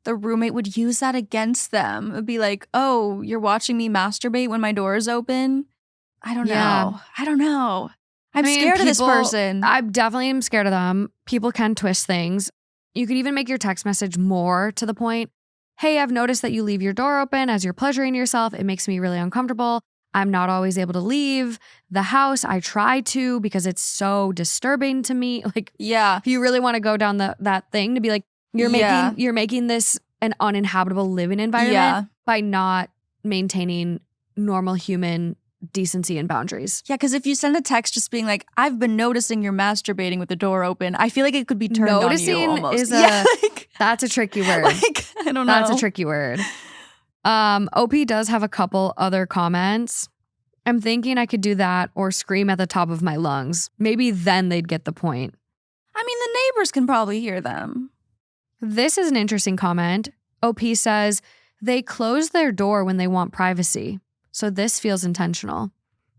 the roommate would use that against them. It would be like, oh, you're watching me masturbate when my door is open? I don't know. I'm scared of this person. I definitely am scared of them. People can twist things. You could even make your text message more to the point. Hey, I've noticed that you leave your door open as you're pleasuring yourself. It makes me really uncomfortable. I'm not always able to leave the house. I try to because it's so disturbing to me. Like, yeah, if you really want to go down that thing to be like, you're making this an uninhabitable living environment by not maintaining normal human decency and boundaries. Yeah, because if you send a text just being like, I've been noticing you're masturbating with the door open, I feel like it could be turned on you almost. That's a tricky word. Like, I don't know. That's a tricky word. OP does have a couple other comments. I'm thinking I could do that or scream at the top of my lungs. Maybe then they'd get the point. I mean, the neighbors can probably hear them. This is an interesting comment. OP says they close their door when they want privacy. So this feels intentional.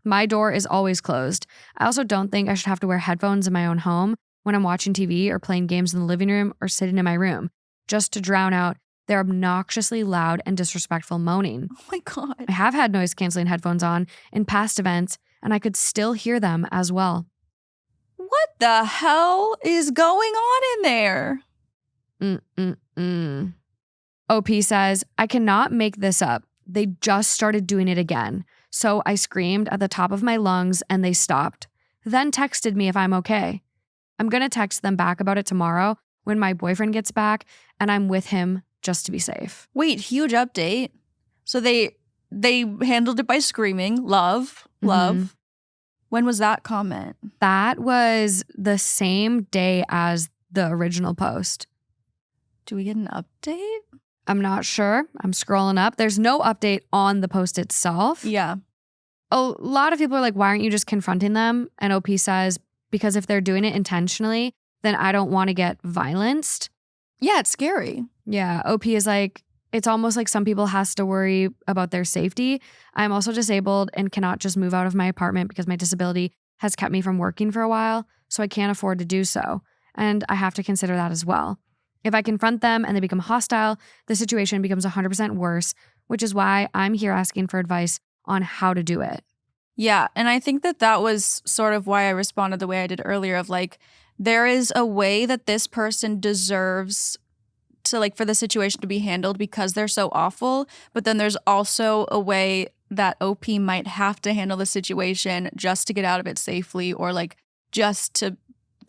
My door is always closed. I also don't think I should have to wear headphones in my own home when I'm watching TV or playing games in the living room or sitting in my room, just to drown out their obnoxiously loud and disrespectful moaning. Oh my God. I have had noise-canceling headphones on in past events, and I could still hear them as well. What the hell is going on in there? OP says, I cannot make this up. They just started doing it again. So I screamed at the top of my lungs and they stopped. Then texted me if I'm okay. I'm going to text them back about it tomorrow when my boyfriend gets back and I'm with him just to be safe. Wait, huge update. So they handled it by screaming, love. When was that comment? That was the same day as the original post. Do we get an update? I'm not sure. I'm scrolling up. There's no update on the post itself. Yeah. A lot of people are like, why aren't you just confronting them? And OP says, because if they're doing it intentionally, then I don't want to get violenced. Yeah, it's scary. Yeah. OP is like, it's almost like some people has to worry about their safety. I'm also disabled and cannot just move out of my apartment because my disability has kept me from working for a while. So I can't afford to do so. And I have to consider that as well. If I confront them and they become hostile, the situation becomes 100% worse, which is why I'm here asking for advice on how to do it. Yeah, and I think that was sort of why I responded the way I did earlier of like, there is a way that this person deserves to like for the situation to be handled because they're so awful, but then there's also a way that OP might have to handle the situation just to get out of it safely or like just to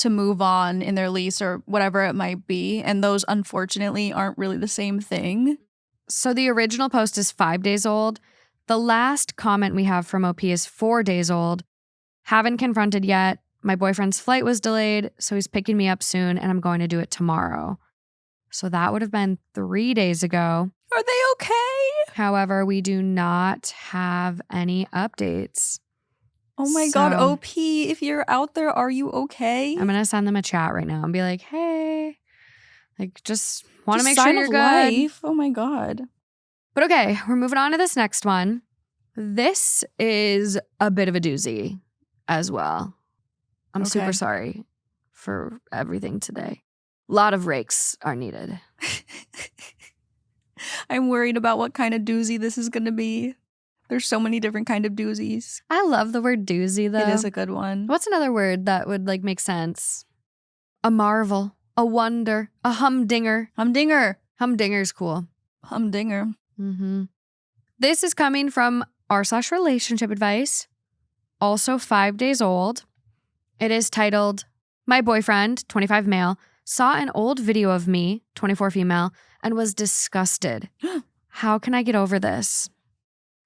move on in their lease or whatever it might be. And those, unfortunately, aren't really the same thing. So the original post is 5 days old. The last comment we have from OP is 4 days old. Haven't confronted yet. My boyfriend's flight was delayed, so he's picking me up soon, and I'm going to do it tomorrow. So that would have been 3 days ago. Are they okay? However, we do not have any updates. Oh my God, OP, if you're out there, are you okay? I'm going to send them a chat right now and be like, hey, like just want to make sure you're good. Life. Oh my God. But okay, we're moving on to this next one. This is a bit of a doozy as well. I'm super sorry for everything today. A lot of rakes are needed. I'm worried about what kind of doozy this is going to be. There's so many different kind of doozies. I love the word doozy, though. It is a good one. What's another word that would like make sense? A marvel, a wonder, a humdinger. Humdinger. Humdinger's cool. Humdinger. This is coming from r/relationship advice, also 5 days old. It is titled, My boyfriend, 25 male, saw an old video of me, 24 female, and was disgusted. How can I get over this?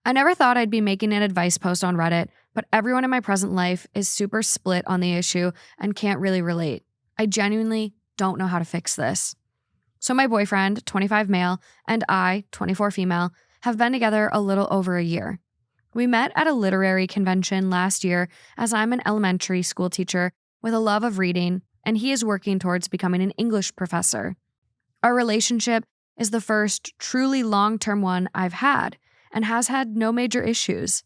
I never thought I'd be making an advice post on Reddit, but everyone in my present life is super split on the issue and can't really relate. I genuinely don't know how to fix this. So my boyfriend, 25 male, and I, 24 female, have been together a little over a year. We met at a literary convention last year as I'm an elementary school teacher with a love of reading, and he is working towards becoming an English professor. Our relationship is the first truly long-term one I've had, and has had no major issues.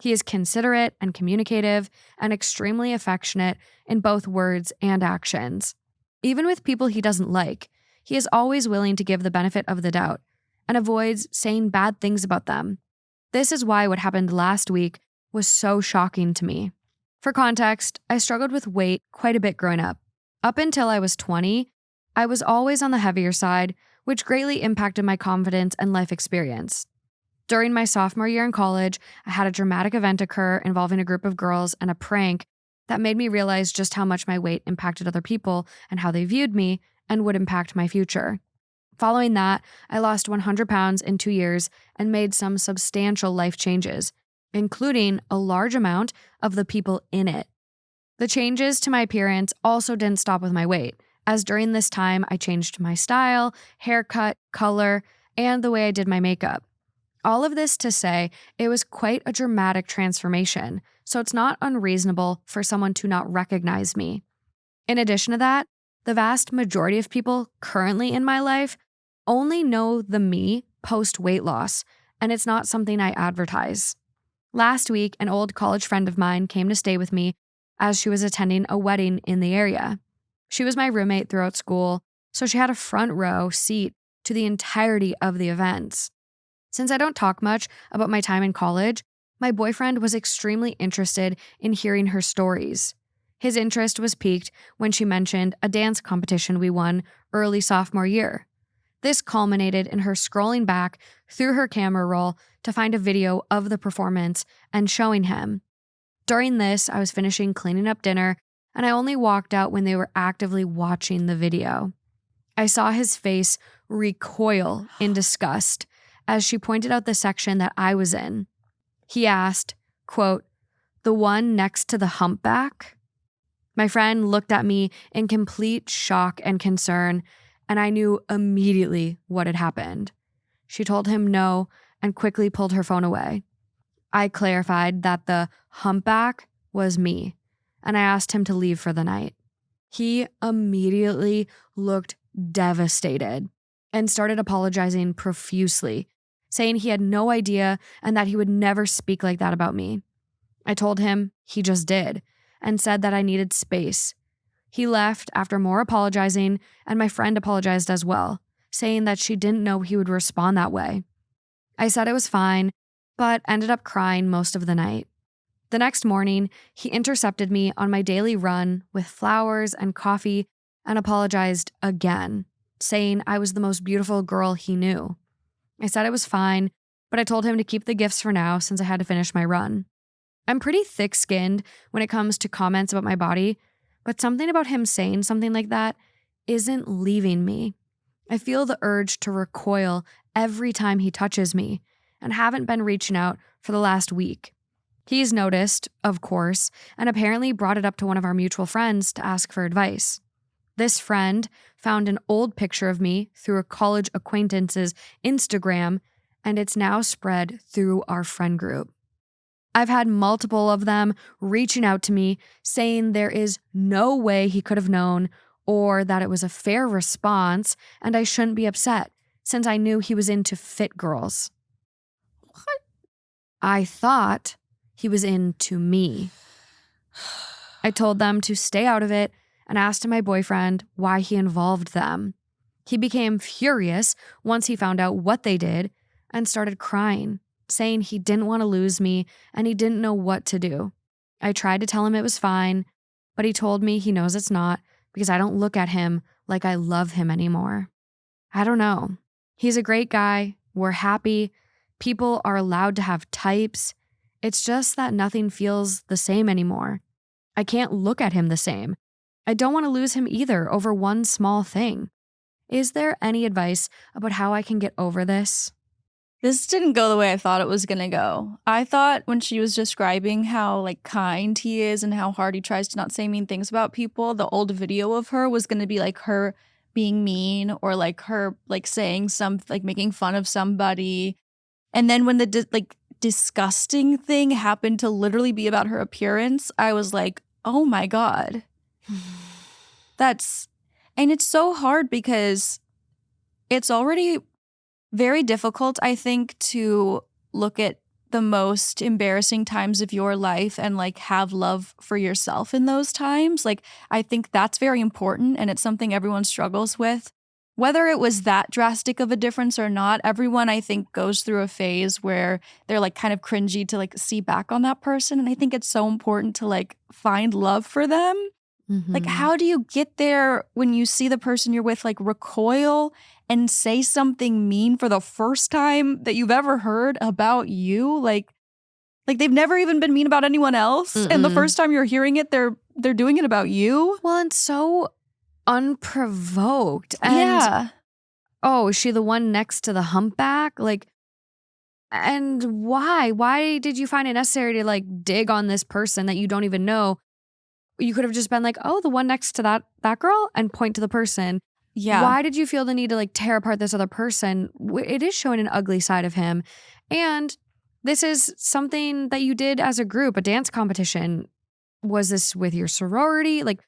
He is considerate and communicative and extremely affectionate in both words and actions. Even with people he doesn't like, he is always willing to give the benefit of the doubt and avoids saying bad things about them. This is why what happened last week was so shocking to me. For context, I struggled with weight quite a bit growing up. Up until I was 20, I was always on the heavier side, which greatly impacted my confidence and life experience. During my sophomore year in college, I had a dramatic event occur involving a group of girls and a prank that made me realize just how much my weight impacted other people and how they viewed me and would impact my future. Following that, I lost 100 pounds in 2 years and made some substantial life changes, including a large amount of the people in it. The changes to my appearance also didn't stop with my weight, as during this time I changed my style, haircut, color, and the way I did my makeup. All of this to say, it was quite a dramatic transformation, so it's not unreasonable for someone to not recognize me. In addition to that, the vast majority of people currently in my life only know the me post-weight loss, and it's not something I advertise. Last week, an old college friend of mine came to stay with me as she was attending a wedding in the area. She was my roommate throughout school, so she had a front row seat to the entirety of the events. Since I don't talk much about my time in college, my boyfriend was extremely interested in hearing her stories. His interest was piqued when she mentioned a dance competition we won early sophomore year. This culminated in her scrolling back through her camera roll to find a video of the performance and showing him. During this, I was finishing cleaning up dinner, and I only walked out when they were actively watching the video. I saw his face recoil in disgust as she pointed out the section that I was in. He asked, quote, "The one next to the humpback?" My friend looked at me in complete shock and concern, and I knew immediately what had happened. She told him no and quickly pulled her phone away. I clarified that the humpback was me, and I asked him to leave for the night. He immediately looked devastated and started apologizing profusely, saying he had no idea and that he would never speak like that about me. I told him he just did and said that I needed space. He left after more apologizing, and my friend apologized as well, saying that she didn't know he would respond that way. I said it was fine, but ended up crying most of the night. The next morning, he intercepted me on my daily run with flowers and coffee and apologized again, saying I was the most beautiful girl he knew. I said it was fine, but I told him to keep the gifts for now since I had to finish my run. I'm pretty thick-skinned when it comes to comments about my body, but something about him saying something like that isn't leaving me. I feel the urge to recoil every time he touches me and haven't been reaching out for the last week. He's noticed, of course, and apparently brought it up to one of our mutual friends to ask for advice. This friend found an old picture of me through a college acquaintance's Instagram, and it's now spread through our friend group. I've had multiple of them reaching out to me saying there is no way he could have known or that it was a fair response and I shouldn't be upset since I knew he was into fit girls. What? I thought he was into me. I told them to stay out of it and asked my boyfriend why he involved them. He became furious once he found out what they did and started crying, saying he didn't want to lose me and he didn't know what to do. I tried to tell him it was fine, but he told me he knows it's not because I don't look at him like I love him anymore. I don't know. He's a great guy. We're happy. People are allowed to have types. It's just that nothing feels the same anymore. I can't look at him the same. I don't want to lose him either over one small thing. Is there any advice about how I can get over this? This didn't go the way I thought it was gonna go. I thought when she was describing how kind he is and how hard he tries to not say mean things about people, the old video of her was gonna be her being mean or her saying making fun of somebody. And then when the disgusting thing happened to literally be about her appearance, I was like, oh my God. And it's so hard because it's already very difficult, I think, to look at the most embarrassing times of your life and like have love for yourself in those times. Like, I think that's very important, and it's something everyone struggles with. Whether it was that drastic of a difference or not, everyone I think goes through a phase where they're like kind of cringy to like see back on that person. And I think it's so important to like find love for them. Like, how do you get there when you see the person you're with like recoil and say something mean for the first time that you've ever heard about you? Like they've never even been mean about anyone else. And the first time you're hearing it, they're doing it about you. Well, and so unprovoked. And Yeah. oh, is she the one next to the humpback? Like, and why? Why did you find it necessary to like dig on this person that you don't even know? You could have just been like, oh, the one next to that girl, and point to the person. Yeah. Why did you feel the need to like tear apart this other person? It is showing an ugly side of him. And this is something that you did as a group, a dance competition. Was this with your sorority? Like,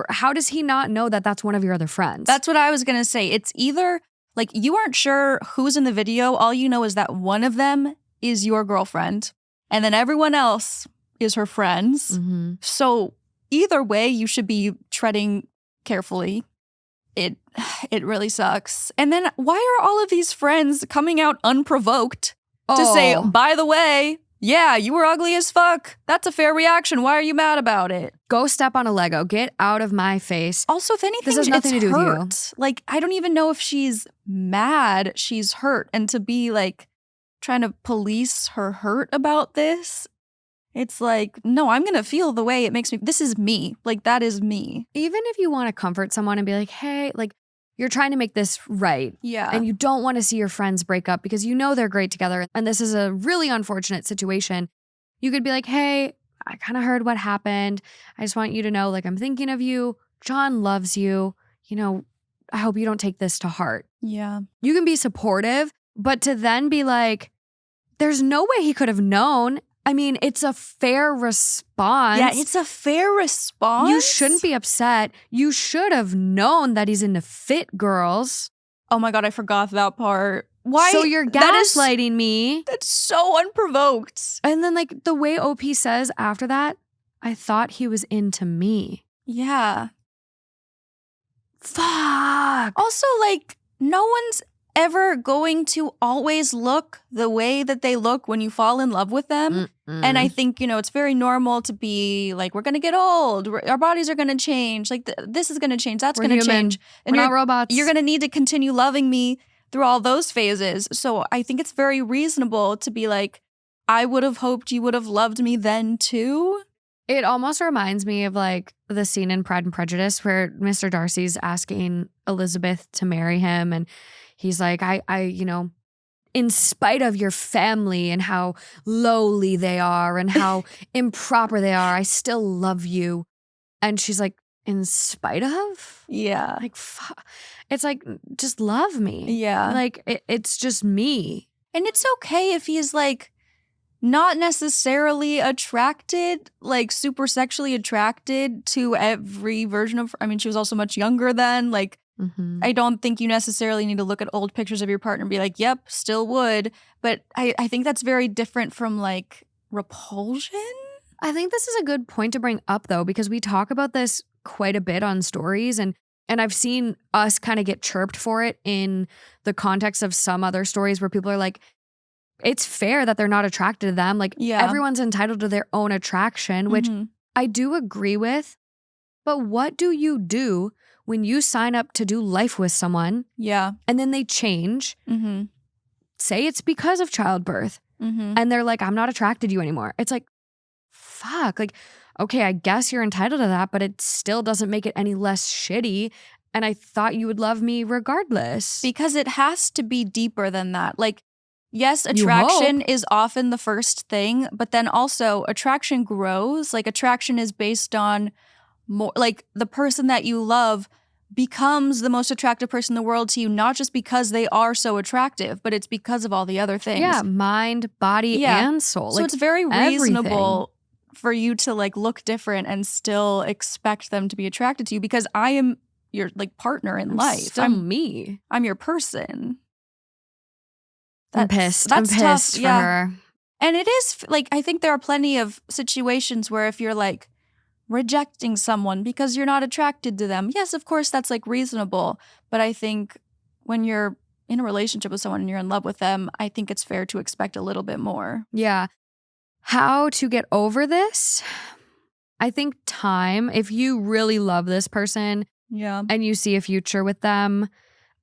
how does he not know that that's one of your other friends? That's what I was going to say. It's either like you aren't sure who's in the video. All you know is that one of them is your girlfriend, and then everyone else is her friends. So either way, you should be treading carefully. It really sucks. And then why are all of these friends coming out unprovoked to say, by the way, yeah, you were ugly as fuck. That's a fair reaction. Why are you mad about it? Go step on a Lego. Get out of my face. Also, if anything, this has nothing to do with you. Like, I don't even know if she's mad. She's hurt. And to be like trying to police her hurt about this, it's like, no, I'm going to feel the way it makes me. This is me. Like, that is me. Even if you want to comfort someone and be like, hey, like, you're trying to make this right. Yeah. And you don't want to see your friends break up because you know they're great together. And this is a really unfortunate situation. You could be like, hey, I kind of heard what happened. I just want you to know, like, I'm thinking of you. John loves you. You know, I hope you don't take this to heart. Yeah. You can be supportive, but to then be like, there's no way he could have known. I mean, it's a fair response. Yeah, it's a fair response. You shouldn't be upset. You should have known that he's into fit girls. Oh my God, I forgot that part. Why? So you're gaslighting me. That's so unprovoked. And then like the way OP says after that, I thought he was into me. Yeah. Fuck. Also, like, no one's ever going to always look the way that they look when you fall in love with them. And I think, you know, it's very normal to be like, we're going to get old. Our bodies are going to change. Like, this is going to change. That's going to change. And we're not robots. You're going to need to continue loving me through all those phases. So I think it's very reasonable to be like, I would have hoped you would have loved me then too. It almost reminds me of like the scene in Pride and Prejudice where Mr. Darcy's asking Elizabeth to marry him. And he's like, I, you know, in spite of your family and how lowly they are and how improper they are, I still love you. And she's like, in spite of? Yeah. Like, it's like, just love me. Yeah. Like, it's just me. And it's okay if he's like not necessarily attracted, like super sexually attracted to every version of, I mean, she was also much younger then. Like, I don't think you necessarily need to look at old pictures of your partner and be like, yep, still would. But I think that's very different from like repulsion. I think this is a good point to bring up though, because we talk about this quite a bit on stories and I've seen us kind of get chirped for it in the context of some other stories where people are like, it's fair that they're not attracted to them. Like everyone's entitled to their own attraction, which I do agree with. But what do you do when you sign up to do life with someone and then they change, say it's because of childbirth, and they're like, I'm not attracted to you anymore. It's like, fuck. Like, okay, I guess you're entitled to that, but it still doesn't make it any less shitty. And I thought you would love me regardless. Because it has to be deeper than that. Like, yes, attraction is often the first thing, but then also attraction grows. Like, attraction is based on more, like the person that you love becomes the most attractive person in the world to you, not just because they are so attractive, but it's because of all the other things. Yeah, mind, body, and soul. So like, it's very reasonable for you to like look different and still expect them to be attracted to you because I am your like partner in life. Still me. I'm your person. I'm pissed. I'm pissed for her. And it is, like, I think there are plenty of situations where if you're, like, rejecting someone because you're not attracted to them, yes, of course, that's, like, reasonable. But I think when you're in a relationship with someone and you're in love with them, I think it's fair to expect a little bit more. Yeah. How to get over this? I think time. If you really love this person Yeah. and you see a future with them,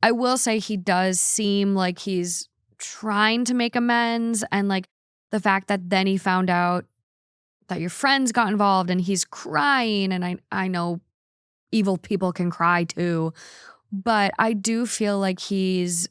I will say he does seem like he's trying to make amends. And like the fact that then he found out that your friends got involved and he's crying. And I know evil people can cry too. But I do feel like he's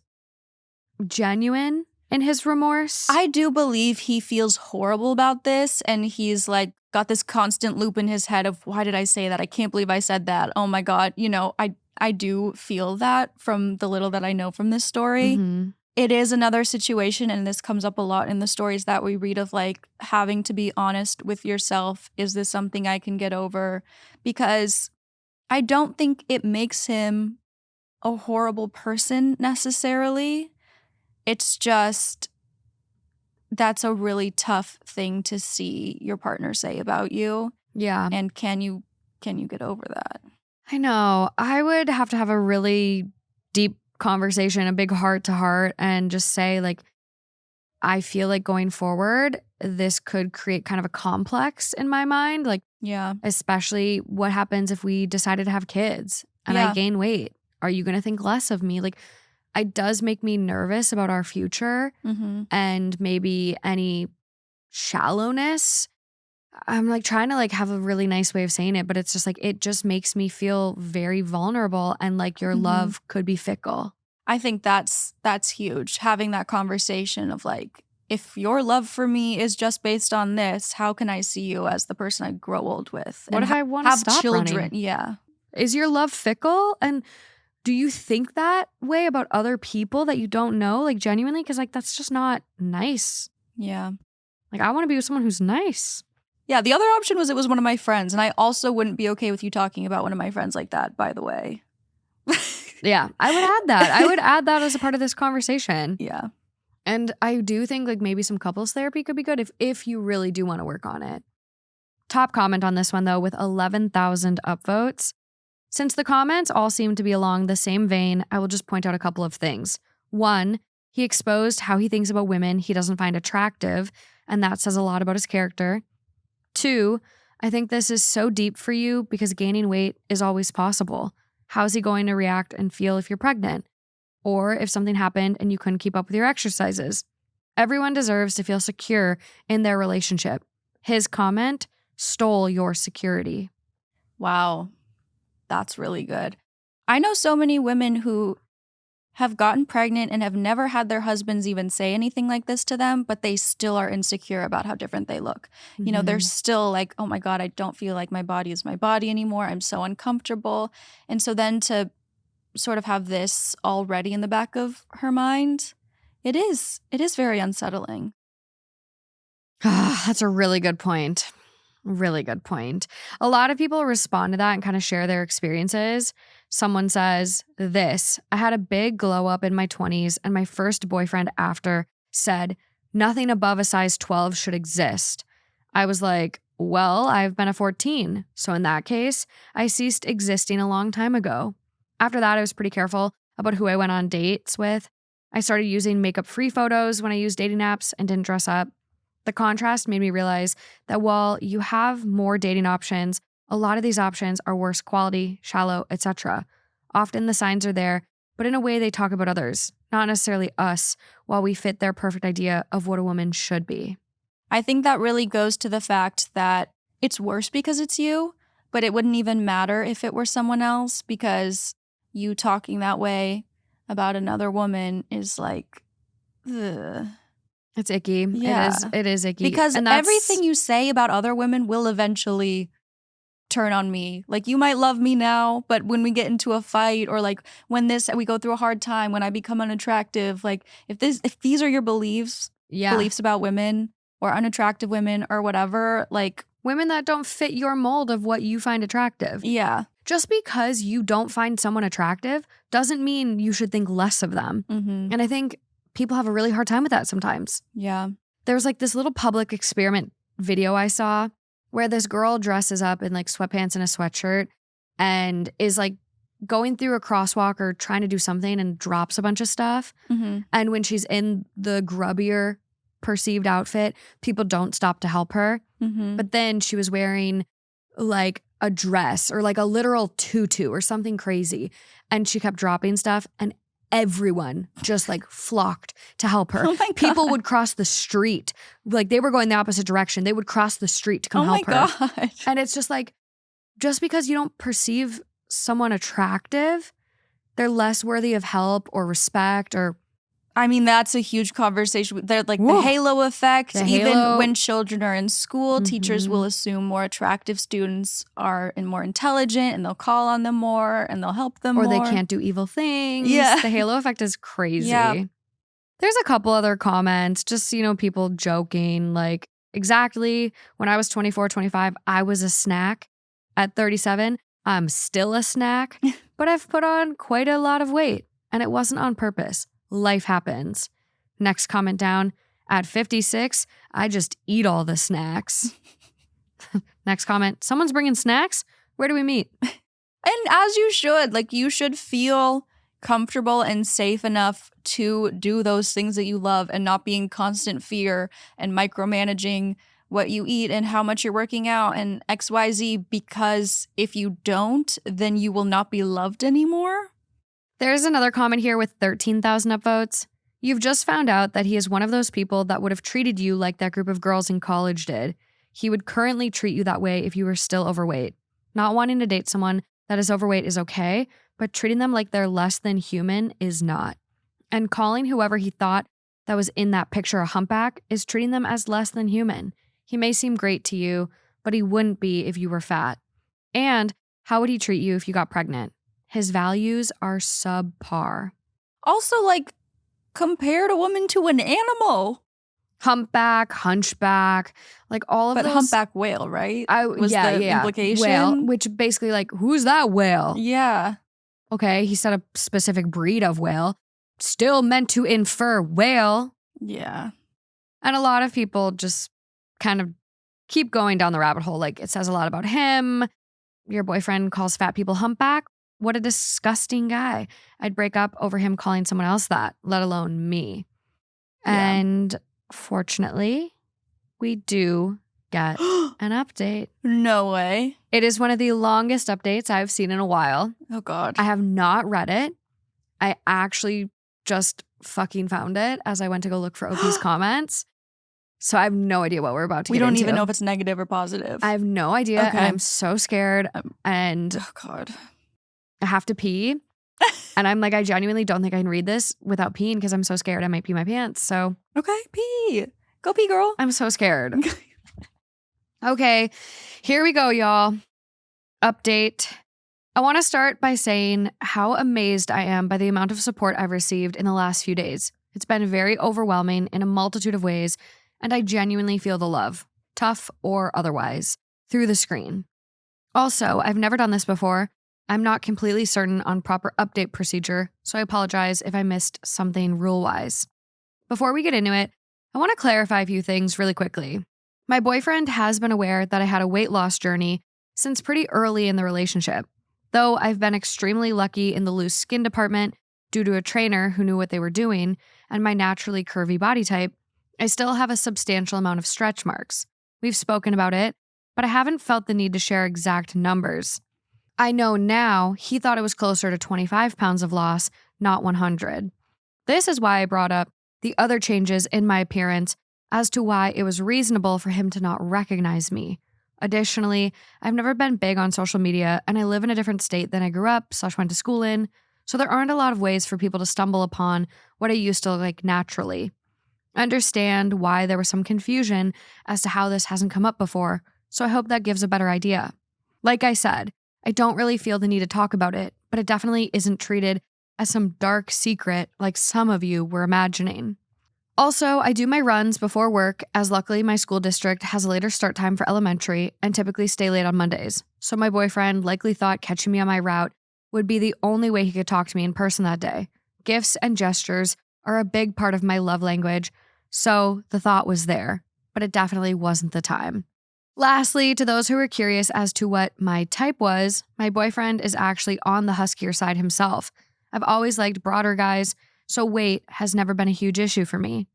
genuine in his remorse. I do believe he feels horrible about this, and he's like got this constant loop in his head of, why did I say that? I can't believe I said that. Oh my God. You know, I do feel that from the little that I know from this story. Mhm. It is another situation, and this comes up a lot in the stories that we read of like having to be honest with yourself. Is this something I can get over? Because I don't think it makes him a horrible person necessarily. It's just that's a really tough thing to see your partner say about you. Yeah. And can you get over that? I know. I would have to have a really deep conversation, a big heart to heart, and just say, like, I feel like going forward, this could create kind of a complex in my mind. Like, Yeah. especially what happens if we decided to have kids and I Yeah. gain weight? Are you going to think less of me? Like, it does make me nervous about our future Mm-hmm. and maybe any shallowness. I'm like trying to like have a really nice way of saying it, but it's just like, it just makes me feel very vulnerable and like your Mhm. love could be fickle. I think that's huge. Having that conversation of like, if your love for me is just based on this, how can I see you as the person I grow old with? What and if I want to have stop children? running? Yeah. Is your love fickle? And do you think that way about other people that you don't know? Like genuinely? Because like that's just not nice. Yeah. Like I want to be with someone who's nice. Yeah. The other option was it was one of my friends, and I also wouldn't be okay with you talking about one of my friends like that, by the way. Yeah, I would add that. I would add that as a part of this conversation. Yeah. And I do think like maybe some couples therapy could be good if you really do want to work on it. Top comment on this one though with 11,000 upvotes. Since the comments all seem to be along the same vein, I will just point out a couple of things. One, he exposed how he thinks about women he doesn't find attractive, and that says a lot about his character. Two, I think this is so deep for you because gaining weight is always possible. How's he going to react and feel if you're pregnant? Or if something happened and you couldn't keep up with your exercises? Everyone deserves to feel secure in their relationship. His comment stole your security. Wow. That's really good. I know so many women who have gotten pregnant and have never had their husbands even say anything like this to them, but they still are insecure about how different they look. You know, they're Mhm. still like, oh my God, I don't feel like my body is my body anymore. I'm so uncomfortable. And so then to sort of have this already in the back of her mind, it is very unsettling. That's a really good point. Really good point. A lot of people respond to that and kind of share their experiences. Someone says this: I had a big glow up in my 20s, and my first boyfriend after said nothing above a size 12 should exist. I was like, well, I've been a 14. So in that case, I ceased existing a long time ago. After that, I was pretty careful about who I went on dates with. I started using makeup-free photos when I used dating apps and didn't dress up. The contrast made me realize that while you have more dating options, a lot of these options are worse quality, shallow, etc. Often the signs are there, but in a way they talk about others, not necessarily us, while we fit their perfect idea of what a woman should be. I think that really goes to the fact that it's worse because it's you, but it wouldn't even matter if it were someone else, because you talking that way about another woman is like, ugh. It's icky. Yeah. It is icky. Because And that's- everything you say about other women will eventually turn on me. Like, you might love me now, but when we get into a fight, or like when we go through a hard time, when I become unattractive, like if these are your beliefs about women or unattractive women or whatever, like women that don't fit your mold of what you find attractive. yeah. Just because you don't find someone attractive doesn't mean you should think less of them. Mm-hmm. And I think people have a really hard time with that sometimes. Yeah. there was like this little public experiment video I saw where this girl dresses up in like sweatpants and a sweatshirt and is like going through a crosswalk or trying to do something and drops a bunch of stuff. Mm-hmm. And when she's in the grubbier perceived outfit, people don't stop to help her. Mm-hmm. But then she was wearing like a dress or like a literal tutu or something crazy. And she kept dropping stuff and everyone just like flocked to help her. Oh my God. People would cross the street. Like they were going the opposite direction. They would cross the street to come help her. Oh my God. And it's just like, just because you don't perceive someone attractive, they're less worthy of help or respect or I mean, that's a huge conversation. They're like Whoa. the halo effect. The Even halo. when children are in school, teachers Mhm. will assume more attractive students are more intelligent and they'll call on them more and they'll help them or more. they can't do evil things. Yeah. The halo effect is crazy. Yeah. There's a couple other comments, just, people joking, like, exactly when I was 24, 25, I was a snack. At 37, I'm still a snack, but I've put on quite a lot of weight, and it wasn't on purpose. Life happens. Next comment down, at 56, I just eat all the snacks. Next comment, someone's bringing snacks? Where do we meet? And as you should, like you should feel comfortable and safe enough to do those things that you love and not be in constant fear and micromanaging what you eat and how much you're working out and XYZ, because if you don't, then you will not be loved anymore. There's another comment here with 13,000 upvotes. You've just found out that he is one of those people that would have treated you like that group of girls in college did. He would currently treat you that way if you were still overweight. Not wanting to date someone that is overweight is okay, but treating them like they're less than human is not. And calling whoever he thought that was in that picture a humpback is treating them as less than human. He may seem great to you, but he wouldn't be if you were fat. And how would he treat you if you got pregnant? His values are subpar. Also, like, compared a woman to an animal. Humpback, hunchback, like all of But those. humpback whale, right? Was the implication? Whale, which basically like, who's that whale? Yeah. Okay, he said a specific breed of whale. Still meant to infer whale. Yeah. And a lot of people just kind of keep going down the rabbit hole. Like, it says a lot about him. Your boyfriend calls fat people humpback. What a disgusting guy. I'd break up over him calling someone else that, let alone me. Yeah. And fortunately, we do get an update. No way. It is one of the longest updates I've seen in a while. Oh, God. I have not read it. I actually just fucking found it as I went to go look for OP's comments. So I have no idea what we're about to get into. We don't even know if it's negative or positive. I have no idea. Okay. And I'm so scared. And Oh, God. I have to pee. And I'm like, I genuinely don't think I can read this without peeing because I'm so scared I might pee my pants. So Okay, pee. Go pee, girl. I'm so scared. Okay, here we go, y'all. Update. I want to start by saying how amazed I am by the amount of support I've received in the last few days. It's been very overwhelming in a multitude of ways, and I genuinely feel the love, tough or otherwise, through the screen. Also, I've never done this before. I'm not completely certain on proper update procedure, so I apologize if I missed something rule-wise. Before we get into it, I want to clarify a few things really quickly. My boyfriend has been aware that I had a weight loss journey since pretty early in the relationship. Though I've been extremely lucky in the loose skin department due to a trainer who knew what they were doing and my naturally curvy body type, I still have a substantial amount of stretch marks. We've spoken about it, but I haven't felt the need to share exact numbers. I know now he thought it was closer to 25 pounds of loss, not 100. This is why I brought up the other changes in my appearance as to why it was reasonable for him to not recognize me. Additionally, I've never been big on social media and I live in a different state than I grew up / went to school in, so there aren't a lot of ways for people to stumble upon what I used to look like naturally. I understand why there was some confusion as to how this hasn't come up before, so I hope that gives a better idea. Like I said, I don't really feel the need to talk about it, but it definitely isn't treated as some dark secret like some of you were imagining. Also, I do my runs before work, as luckily my school district has a later start time for elementary and typically stay late on Mondays. So my boyfriend likely thought catching me on my route would be the only way he could talk to me in person that day. Gifts and gestures are a big part of my love language, So the thought was there, but it definitely wasn't the time. Lastly, to those who were curious as to what my type was, my boyfriend is actually on the huskier side himself. I've always liked broader guys, so weight has never been a huge issue for me.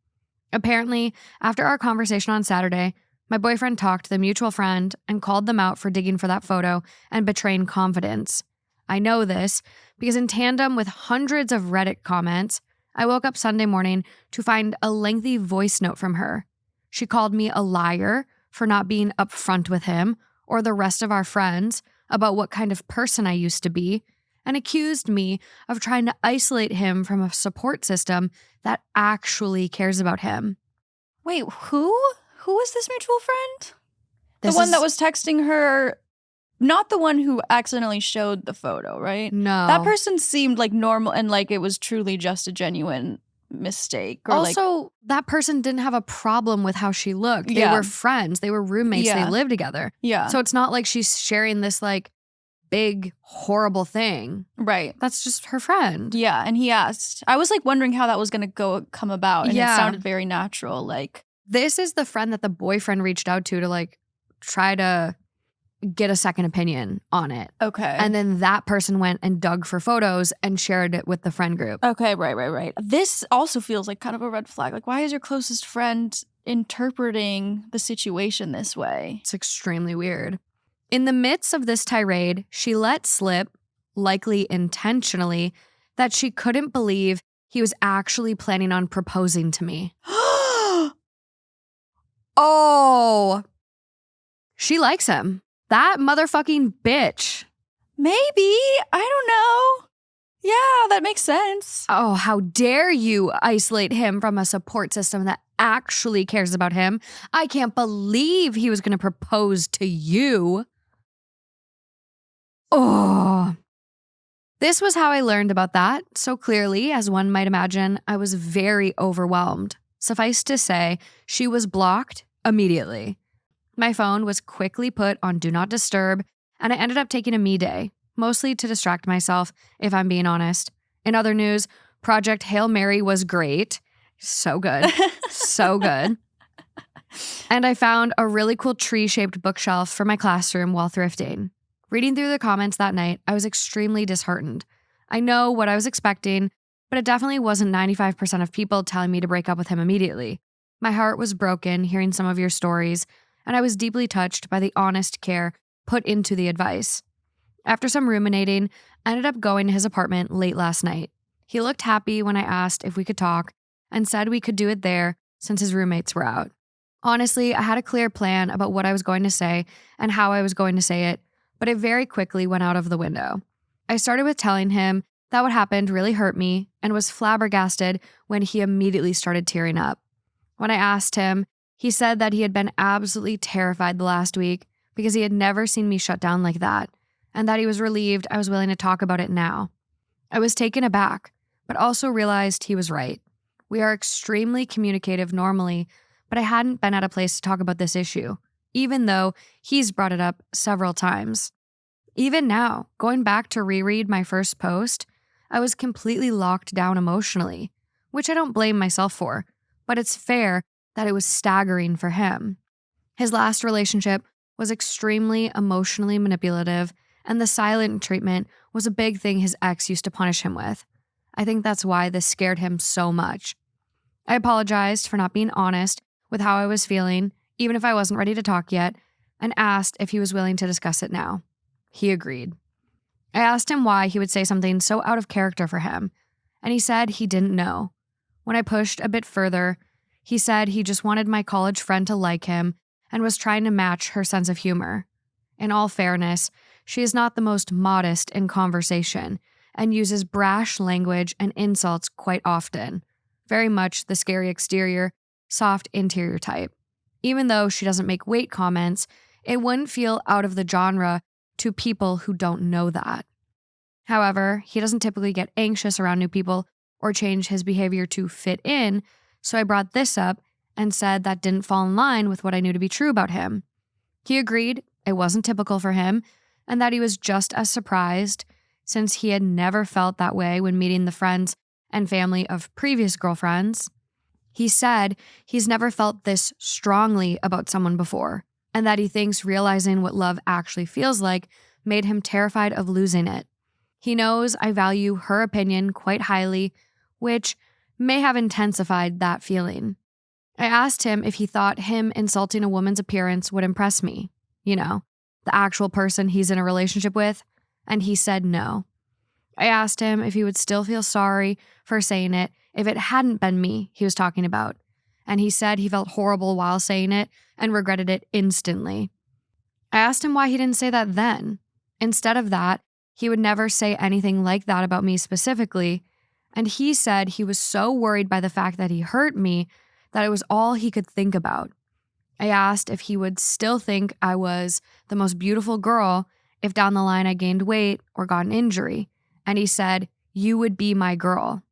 Apparently, after our conversation on Saturday, my boyfriend talked to the mutual friend and called them out for digging for that photo and betraying confidence. I know this because in tandem with hundreds of Reddit comments, I woke up Sunday morning to find a lengthy voice note from her. She called me a liar for not being upfront with him or the rest of our friends about what kind of person I used to be, and accused me of trying to isolate him from a support system that actually cares about him. Wait, who? Who was this mutual friend? This the one is- that was texting her, not the one who accidentally showed the photo, right? No. That person seemed like normal and like it was truly just a genuine mistake. Or Also, that person didn't have a problem with how she looked. They Yeah. were friends. They were roommates. They Yeah. lived together. yeah, So it's not like she's sharing this like big, horrible thing. right. That's just her friend. Yeah, and he asked. I was like wondering how that was going to come about, and Yeah. it sounded very natural. Like, This is the friend that the boyfriend reached out to like try to get a second opinion on it. okay. And then that person went and dug for photos and shared it with the friend group. Okay, right. This also feels like kind of a red flag. Like, why is your closest friend interpreting the situation this way? It's extremely weird. In the midst of this tirade, she let slip, likely intentionally, that she couldn't believe he was actually planning on proposing to me. Oh, she likes him. That motherfucking bitch. Maybe. I don't know. Yeah, that makes sense. Oh, how dare you isolate him from a support system that actually cares about him. I can't believe he was going to propose to you. Oh. This was how I learned about that. So clearly, as one might imagine, I was very overwhelmed. Suffice to say, she was blocked immediately. My phone was quickly put on Do Not Disturb, and I ended up taking a me day, mostly to distract myself, if I'm being honest. In other news, Project Hail Mary was great. So good. So good. And I found a really cool tree-shaped bookshelf for my classroom while thrifting. Reading through the comments that night, I was extremely disheartened. I know what I was expecting, but it definitely wasn't 95% of people telling me to break up with him immediately. My heart was broken hearing some of your stories, and I was deeply touched by the honest care put into the advice. After some ruminating, I ended up going to his apartment late last night. He looked happy when I asked if we could talk and said we could do it there since his roommates were out. Honestly, I had a clear plan about what I was going to say and how I was going to say it, but it very quickly went out of the window. I started with telling him that what happened really hurt me and was flabbergasted when he immediately started tearing up. When I asked him, he said that he had been absolutely terrified the last week because he had never seen me shut down like that, and that he was relieved I was willing to talk about it now. I was taken aback, but also realized he was right. We are extremely communicative normally, but I hadn't been at a place to talk about this issue, even though he's brought it up several times. Even now, going back to reread my first post, I was completely locked down emotionally, which I don't blame myself for, but it's fair that it was staggering for him. His last relationship was extremely emotionally manipulative, and the silent treatment was a big thing his ex used to punish him with. I think that's why this scared him so much. I apologized for not being honest with how I was feeling, even if I wasn't ready to talk yet, and asked if he was willing to discuss it now. He agreed. I asked him why he would say something so out of character for him, and he said he didn't know. When I pushed a bit further, he said he just wanted my college friend to like him and was trying to match her sense of humor. In all fairness, she is not the most modest in conversation and uses brash language and insults quite often. Very much the scary exterior, soft interior type. Even though she doesn't make weight comments, it wouldn't feel out of the genre to people who don't know that. However, he doesn't typically get anxious around new people or change his behavior to fit in, so I brought this up and said that didn't fall in line with what I knew to be true about him. He agreed it wasn't typical for him and that he was just as surprised since he had never felt that way when meeting the friends and family of previous girlfriends. He said he's never felt this strongly about someone before, and that he thinks realizing what love actually feels like made him terrified of losing it. He knows I value her opinion quite highly, which may have intensified that feeling. I asked him if he thought him insulting a woman's appearance would impress me, the actual person he's in a relationship with, and he said no. I asked him if he would still feel sorry for saying it if it hadn't been me he was talking about, and he said he felt horrible while saying it and regretted it instantly. I asked him why he didn't say that then. Instead of that, he would never say anything like that about me specifically, and he said he was so worried by the fact that he hurt me that it was all he could think about. I asked if he would still think I was the most beautiful girl if down the line I gained weight or got an injury, and he said, "You would be my girl."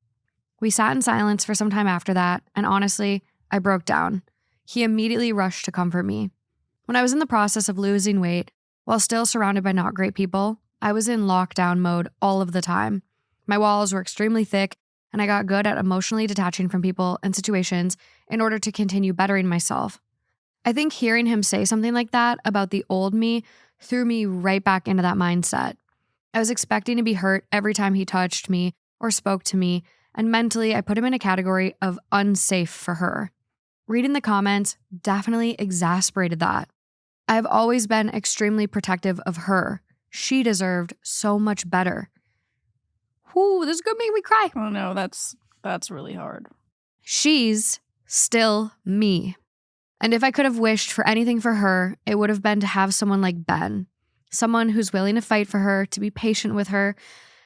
We sat in silence for some time after that, and honestly, I broke down. He immediately rushed to comfort me. When I was in the process of losing weight, while still surrounded by not great people, I was in lockdown mode all of the time. My walls were extremely thick, and I got good at emotionally detaching from people and situations in order to continue bettering myself. I think hearing him say something like that about the old me threw me right back into that mindset. I was expecting to be hurt every time he touched me or spoke to me, and mentally I put him in a category of unsafe for her. Reading the comments definitely exasperated that. I've always been extremely protective of her. She deserved so much better. Whoo, this is gonna make me cry. Oh no, that's really hard. She's still me. And if I could have wished for anything for her, it would have been to have someone like Ben. Someone who's willing to fight for her, to be patient with her,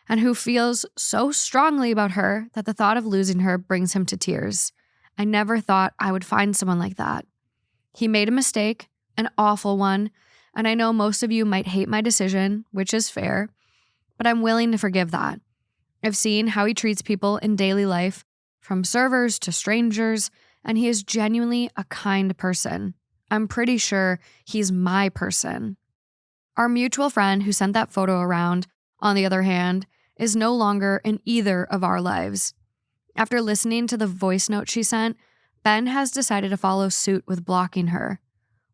and who feels so strongly about her that the thought of losing her brings him to tears. I never thought I would find someone like that. He made a mistake, an awful one, and I know most of you might hate my decision, which is fair, but I'm willing to forgive that. I've seen how he treats people in daily life, from servers to strangers, and he is genuinely a kind person. I'm pretty sure he's my person. Our mutual friend who sent that photo around, on the other hand, is no longer in either of our lives. After listening to the voice note she sent, Ben has decided to follow suit with blocking her.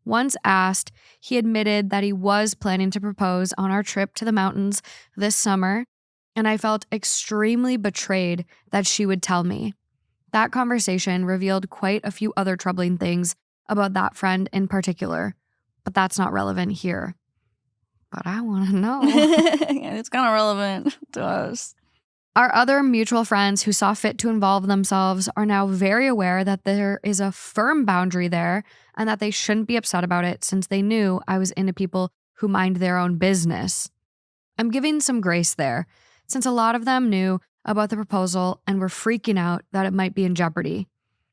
Once asked, he admitted that he was planning to propose on our trip to the mountains this summer, and I felt extremely betrayed that she would tell me. That conversation revealed quite a few other troubling things about that friend in particular, but that's not relevant here. But I want to know. It's kind of relevant to us. Our other mutual friends who saw fit to involve themselves are now very aware that there is a firm boundary there and that they shouldn't be upset about it since they knew I was into people who mind their own business. I'm giving some grace there, since a lot of them knew about the proposal and were freaking out that it might be in jeopardy.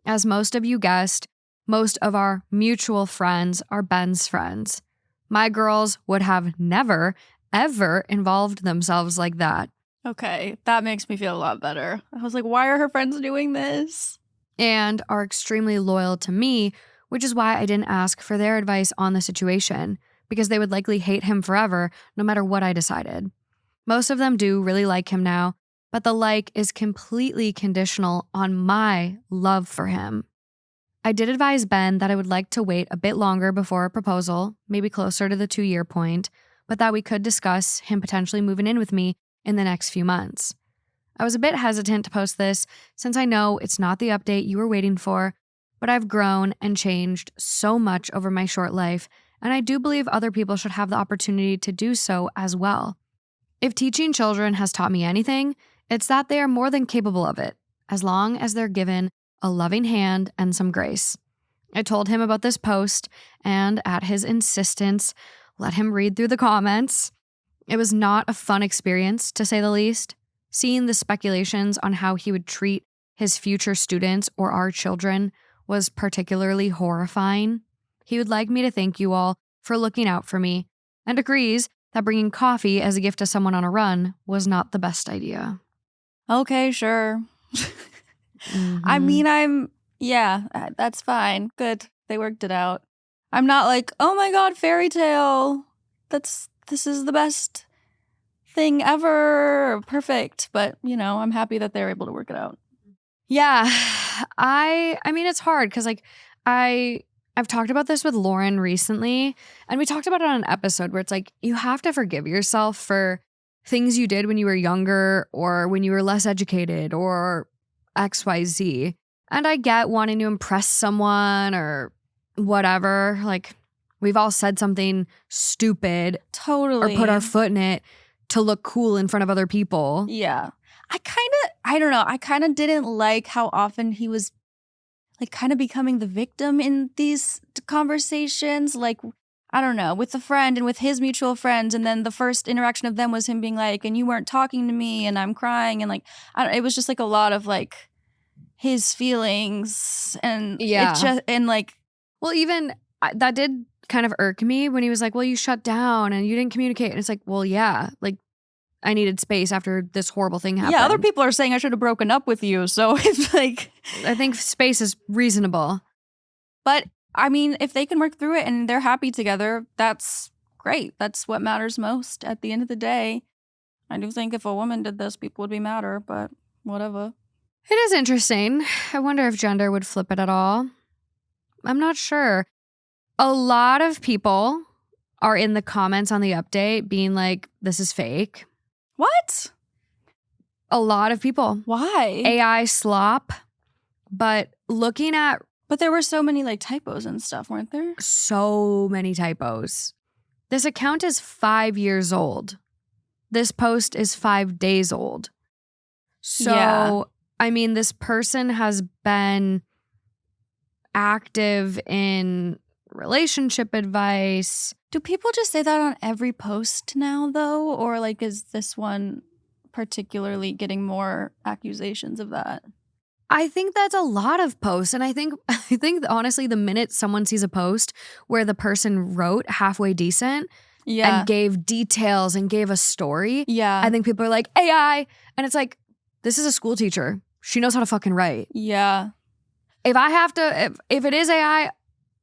As most of you guessed, most of our mutual friends are Ben's friends. My girls would have never, ever involved themselves like that. Okay, that makes me feel a lot better. I was like, why are her friends doing this? And are extremely loyal to me, which is why I didn't ask for their advice on the situation, because they would likely hate him forever no matter what I decided. Most of them do really like him now, but the like is completely conditional on my love for him. I did advise Ben that I would like to wait a bit longer before a proposal, maybe closer to the 2-year point, but that we could discuss him potentially moving in with me in the next few months. I was a bit hesitant to post this since I know it's not the update you were waiting for, but I've grown and changed so much over my short life, and I do believe other people should have the opportunity to do so as well. If teaching children has taught me anything, it's that they are more than capable of it, as long as they're given a loving hand and some grace. I told him about this post, and at his insistence, let him read through the comments. It was not a fun experience, to say the least. Seeing the speculations on how he would treat his future students or our children was particularly horrifying. He would like me to thank you all for looking out for me, and agrees that bringing coffee as a gift to someone on a run was not the best idea. Okay, sure. I mean, that's fine. Good. They worked it out. I'm not like, oh my God, fairy tale. This is the best thing ever. Perfect. But, I'm happy that they're able to work it out. Yeah, I mean, it's hard because like I've talked about this with Lauren recently, and we talked about it on an episode where it's like you have to forgive yourself for things you did when you were younger or when you were less educated or XYZ. And I get wanting to impress someone or whatever. Like we've all said something stupid Totally. or put our foot in it to look cool in front of other people. Yeah. I don't know. I kind of didn't like how often he was like kind of becoming the victim in these conversations. Like, I don't know, with the friend and with his mutual friends. And then the first interaction of them was him being like, and you weren't talking to me and I'm crying. And like, it was just like a lot of like his feelings and Yeah. it just, and like, Well, even that did kind of irk me when he was like, well, you shut down and you didn't communicate. And it's like, well, yeah, like I needed space after this horrible thing happened. yeah, other people are saying I should have broken up with you. So it's like, I think space is reasonable. but I mean, if they can work through it and they're happy together, that's great. That's what matters most at the end of the day. I do think if a woman did this, people would be madder, but whatever. It is interesting. I wonder if gender would flip it at all. I'm not sure. A lot of people are in the comments on the update being like, this is fake. What? A lot of people. Why? AI slop. But looking at But there were so many like typos and stuff, weren't there? so many typos. This account is 5 years old. This post is 5 days old. So, Yeah. I mean, this person has been active in relationship advice. Do people just say that on every post now, though? Or like, is this one particularly getting more accusations of that? I think that's a lot of posts. And I think honestly, the minute someone sees a post where the person wrote halfway decent and gave details and gave a story, Yeah. I think people are like, AI. And it's like, this is a school teacher. She knows how to fucking write. Yeah. If I have to, if it is AI,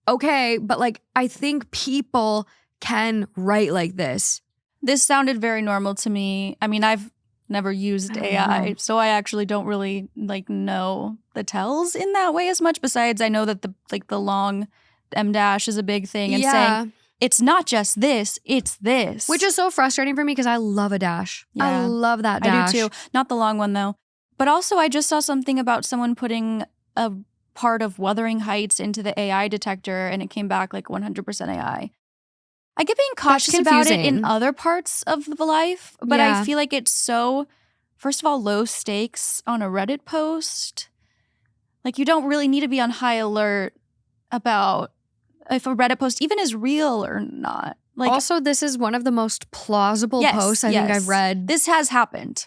okay. But like, I think people can write like this. This sounded very normal to me. I mean, I've never used I don't AI, know. so I actually don't really like know the tells in that way as much. Besides, I know that the long M dash is a big thing, and saying it's not just this, it's this, Which is so frustrating for me because I love a dash. I Yeah. love that dash. I do too. Not the long one though. But also, I just saw something about someone putting a part of Wuthering Heights into the AI detector, and it came back like 100% AI. I get being cautious about it in confusing. other parts of the life, but Yeah. I feel like it's so, first of all, low stakes on a Reddit post. Like, you don't really need to be on high alert about if a Reddit post even is real or not. Like, Also, this is one of the most plausible Yes, posts I think yes. I've read. this has happened.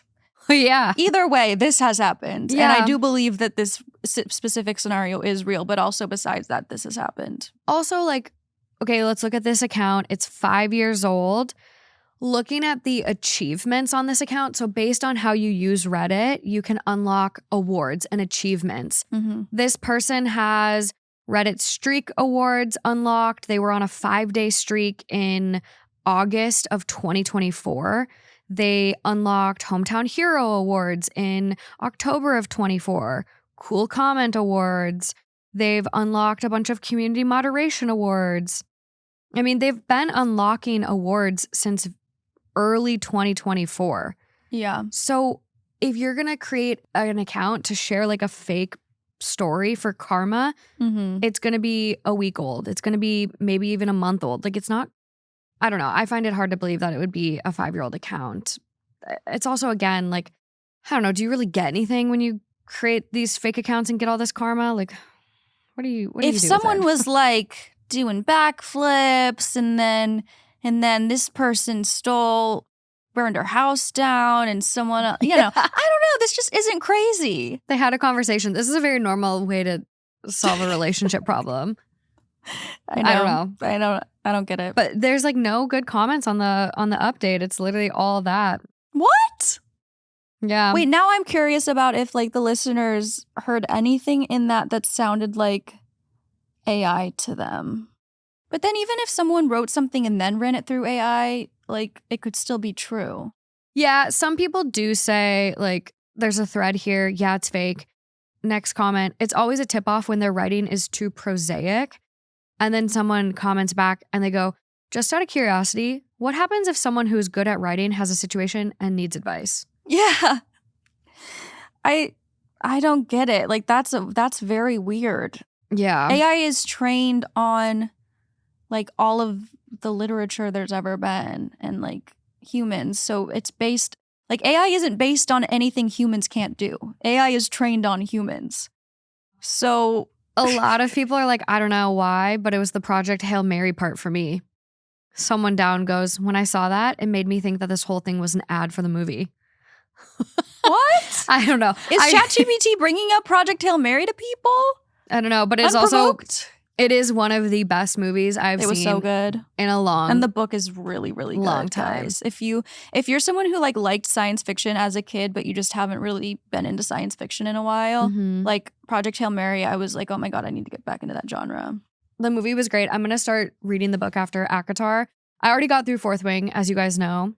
Yeah. Either way, this has happened. And Yeah. I do believe that this specific scenario is real, but also besides that, this has happened. Also, like, okay, let's look at this account. It's 5 years old. Looking at the achievements on this account, so based on how you use Reddit, you can unlock awards and achievements. Mm-hmm. This person has Reddit Streak Awards unlocked. They were on a 5-day streak in August of 2024. They unlocked Hometown Hero Awards in October of 24. Cool Comment Awards. They've unlocked a bunch of Community Moderation Awards. I mean, they've been unlocking awards since early 2024. Yeah. So if you're going to create an account to share like a fake story for karma, Mm-hmm. it's going to be a week old. It's going to be maybe even a month old. Like it's not, I don't know. I find it hard to believe that it would be a 5-year-old account. It's also, again, like, I don't know. Do you really get anything when you create these fake accounts and get all this karma? Like, what do you do If with someone it? was like doing backflips and then this person burned her house down and someone else, I don't know, this just isn't crazy. They had a conversation. This is a very normal way to solve a relationship problem. I don't know. I don't get it. But there's like no good comments on the update. It's literally all that. What? Yeah. Wait, now I'm curious about if like the listeners heard anything in that sounded like AI to them. But then even if someone wrote something and then ran it through AI, like it could still be true. Yeah, some people do say like there's a thread here. Yeah, it's fake. next comment, it's always a tip-off when their writing is too prosaic. And then someone comments back and they go, just out of curiosity, what happens if someone who's good at writing has a situation and needs advice? Yeah. I don't get it. Like that's very weird. Yeah. AI is trained on like all of the literature there's ever been and like humans. So it's based like AI isn't based on anything humans can't do. AI is trained on humans. So a lot of people are like, I don't know why, but it was the Project Hail Mary part for me. Someone down goes, when I saw that, it made me think that this whole thing was an ad for the movie. What? I don't know. Is ChatGPT bringing up Project Hail Mary to people? I don't know, but it's also, it is one of the best movies I've seen. It was so good. In a long And the book is really, really good, long time. guys. If you're someone who like liked science fiction as a kid, but you just haven't really been into science fiction in a while, like Project Hail Mary, I was like, oh my God, I need to get back into that genre. The movie was great. I'm going to start reading the book after ACOTAR. I already got through Fourth Wing, as you guys know.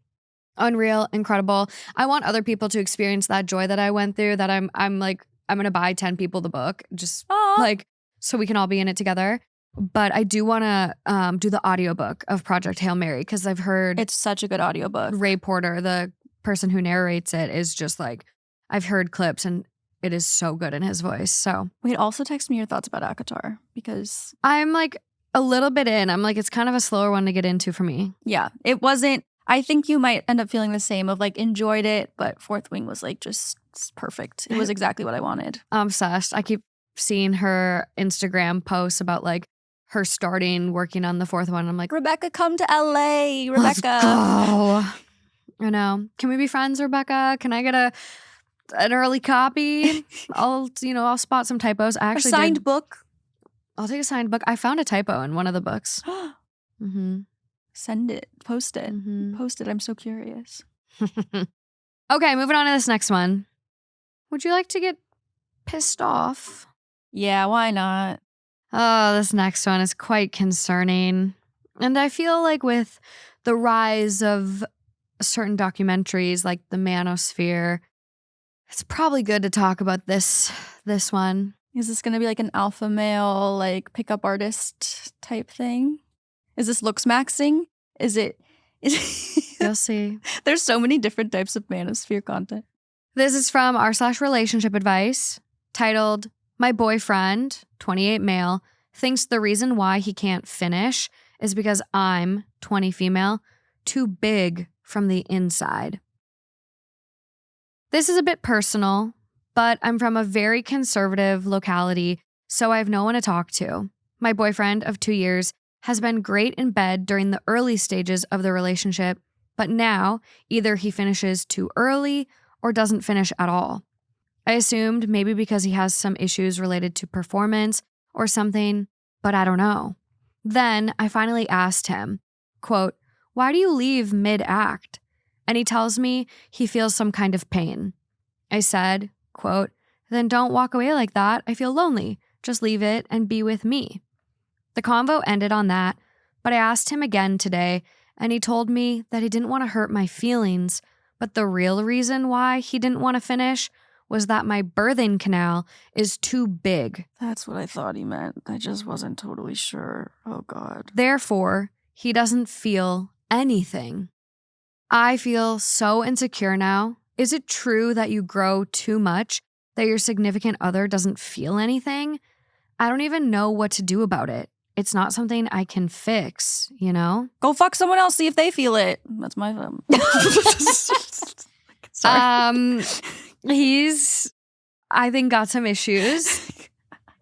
Unreal, incredible. I want other people to experience that joy that I went through, that I'm like, I'm going to buy 10 people the book, just like, so we can all be in it together. But I do want to do the audiobook of Project Hail Mary because I've heard it's such a good audiobook. Ray Porter, the person who narrates it, is just like, I've heard clips and it is so good in his voice. So wait, also text me your thoughts about ACOTAR because I'm like a little bit in. I'm like, it's kind of a slower one to get into for me. Yeah, it wasn't. I think you might end up feeling the same of like enjoyed it, but Fourth Wing was like just perfect. It was exactly what I wanted. I'm obsessed. I keep seeing her Instagram posts about like her starting working on the fourth one. I'm like, Rebecca, come to LA. Rebecca. Let's go. I know. Can we be friends, Rebecca? Can I get an early copy? I'll spot some typos. I actually a signed book. I'll take a signed book. I found a typo in one of the books. Send it. Post it. Post it. I'm so curious. Okay, moving on to this next one. Would you like to get pissed off? Yeah, why not? Oh, this next one is quite concerning. And I feel like with the rise of certain documentaries like the Manosphere, it's probably good to talk about this one. Is this going to be like an alpha male, like pickup artist type thing? Is this looks maxing? Is it? You'll see. There's so many different types of Manosphere content. This is from r/relationship advice titled, My boyfriend, 28 male, thinks the reason why he can't finish is because I'm, 20 female, too big from the inside. This is a bit personal, but I'm from a very conservative locality, so I have no one to talk to. My boyfriend of 2 years has been great in bed during the early stages of the relationship, but now either he finishes too early or doesn't finish at all. I assumed maybe because he has some issues related to performance or something, but I don't know. Then I finally asked him, quote, why do you leave mid-act? And he tells me he feels some kind of pain. I said, quote, then don't walk away like that. I feel lonely. Just leave it and be with me. The convo ended on that, but I asked him again today, and he told me that he didn't want to hurt my feelings, but the real reason why he didn't want to finish was that my birthing canal is too big. That's what I thought he meant. I just wasn't totally sure. Oh, God. Therefore, he doesn't feel anything. I feel so insecure now. Is it true that you grow too much, that your significant other doesn't feel anything? I don't even know what to do about it. It's not something I can fix, you know? Go fuck someone else, see if they feel it. That's my thumb. Sorry. He's, I think, got some issues.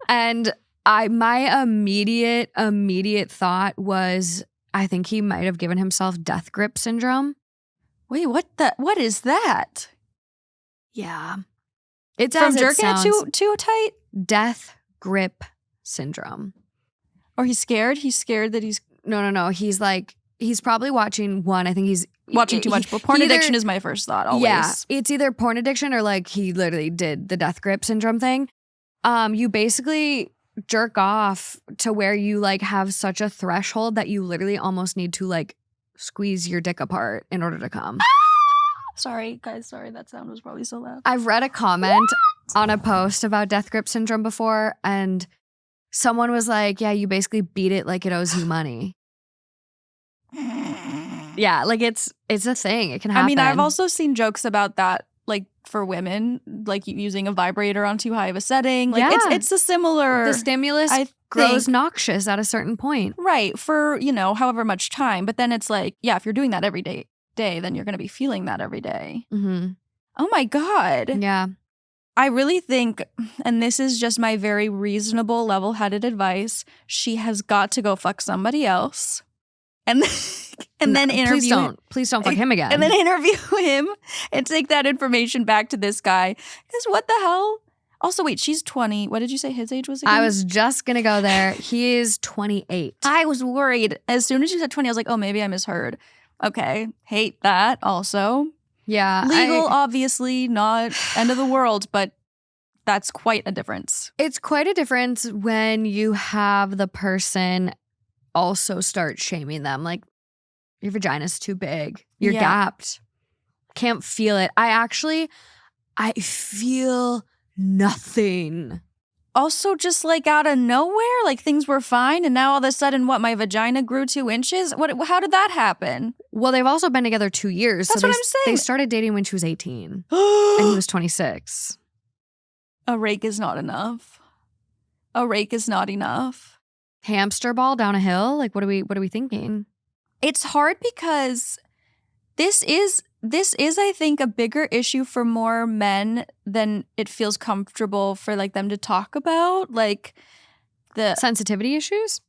And my immediate thought was, I think he might have given himself death grip syndrome. Wait, what is that? Yeah. It's from jerking it too tight? Death grip syndrome. Or he's scared? He's scared that he's... No. He's probably watching one. I think he's... watching too much. But porn addiction is my first thought, always. Yeah, it's either porn addiction or like he literally did the death grip syndrome thing. You basically jerk off to where you like have such a threshold that you literally almost need to like squeeze your dick apart in order to come. Sorry, guys. Sorry, that sound was probably so loud. I've read a comment on a post about death grip syndrome before, and someone was like, yeah, you basically beat it like it owes you money. Yeah, like it's a thing. It can happen. I mean, I've also seen jokes about that, like for women, like using a vibrator on too high of a setting. Like it's a similar. The stimulus grows noxious at a certain point. Right, for, however much time. But then it's like, yeah, if you're doing that every day, then you're going to be feeling that every day. Mm-hmm. Oh my God. Yeah. I really think, and this is just my very reasonable, level-headed advice, she has got to go fuck somebody else. And then interview him. Please don't fuck him again. And then interview him and take that information back to this guy. Because what the hell? Also, wait, she's 20. What did you say his age was again? I was just going to go there. He is 28. I was worried. As soon as you said 20, I was like, oh, maybe I misheard. Okay. Hate that also. Yeah. Legal, obviously, not end of the world, but that's quite a difference. It's quite a difference when you have the person also start shaming them. Like, your vagina's too big. You're gapped. Can't feel it. I feel nothing. Also, just like out of nowhere, like things were fine, and now all of a sudden, my vagina grew 2 inches? How did that happen? Well, they've also been together 2 years. That's what I'm saying. They started dating when she was 18, and he was 26. A rake is not enough. A rake is not enough. Hamster ball down a hill? Like, what are we thinking? It's hard because this is, I think, a bigger issue for more men than it feels comfortable for like them to talk about. Like the sensitivity issues?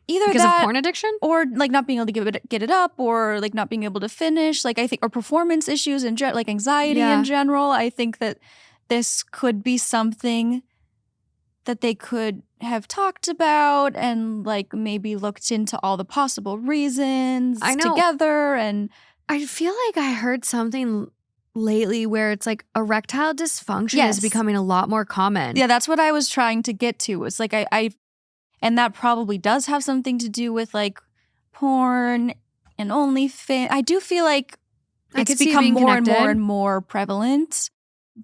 Either because that, of porn addiction? Or like not being able to get it up, or like not being able to finish. Like I think, or performance issues and like anxiety in general. I think that this could be something that they could have talked about and like maybe looked into all the possible reasons together. And I feel like I heard something lately where it's like erectile dysfunction is becoming a lot more common. Yeah, that's what I was trying to get to. It's like and that probably does have something to do with like porn and OnlyFans. I do feel like it's become more and more prevalent,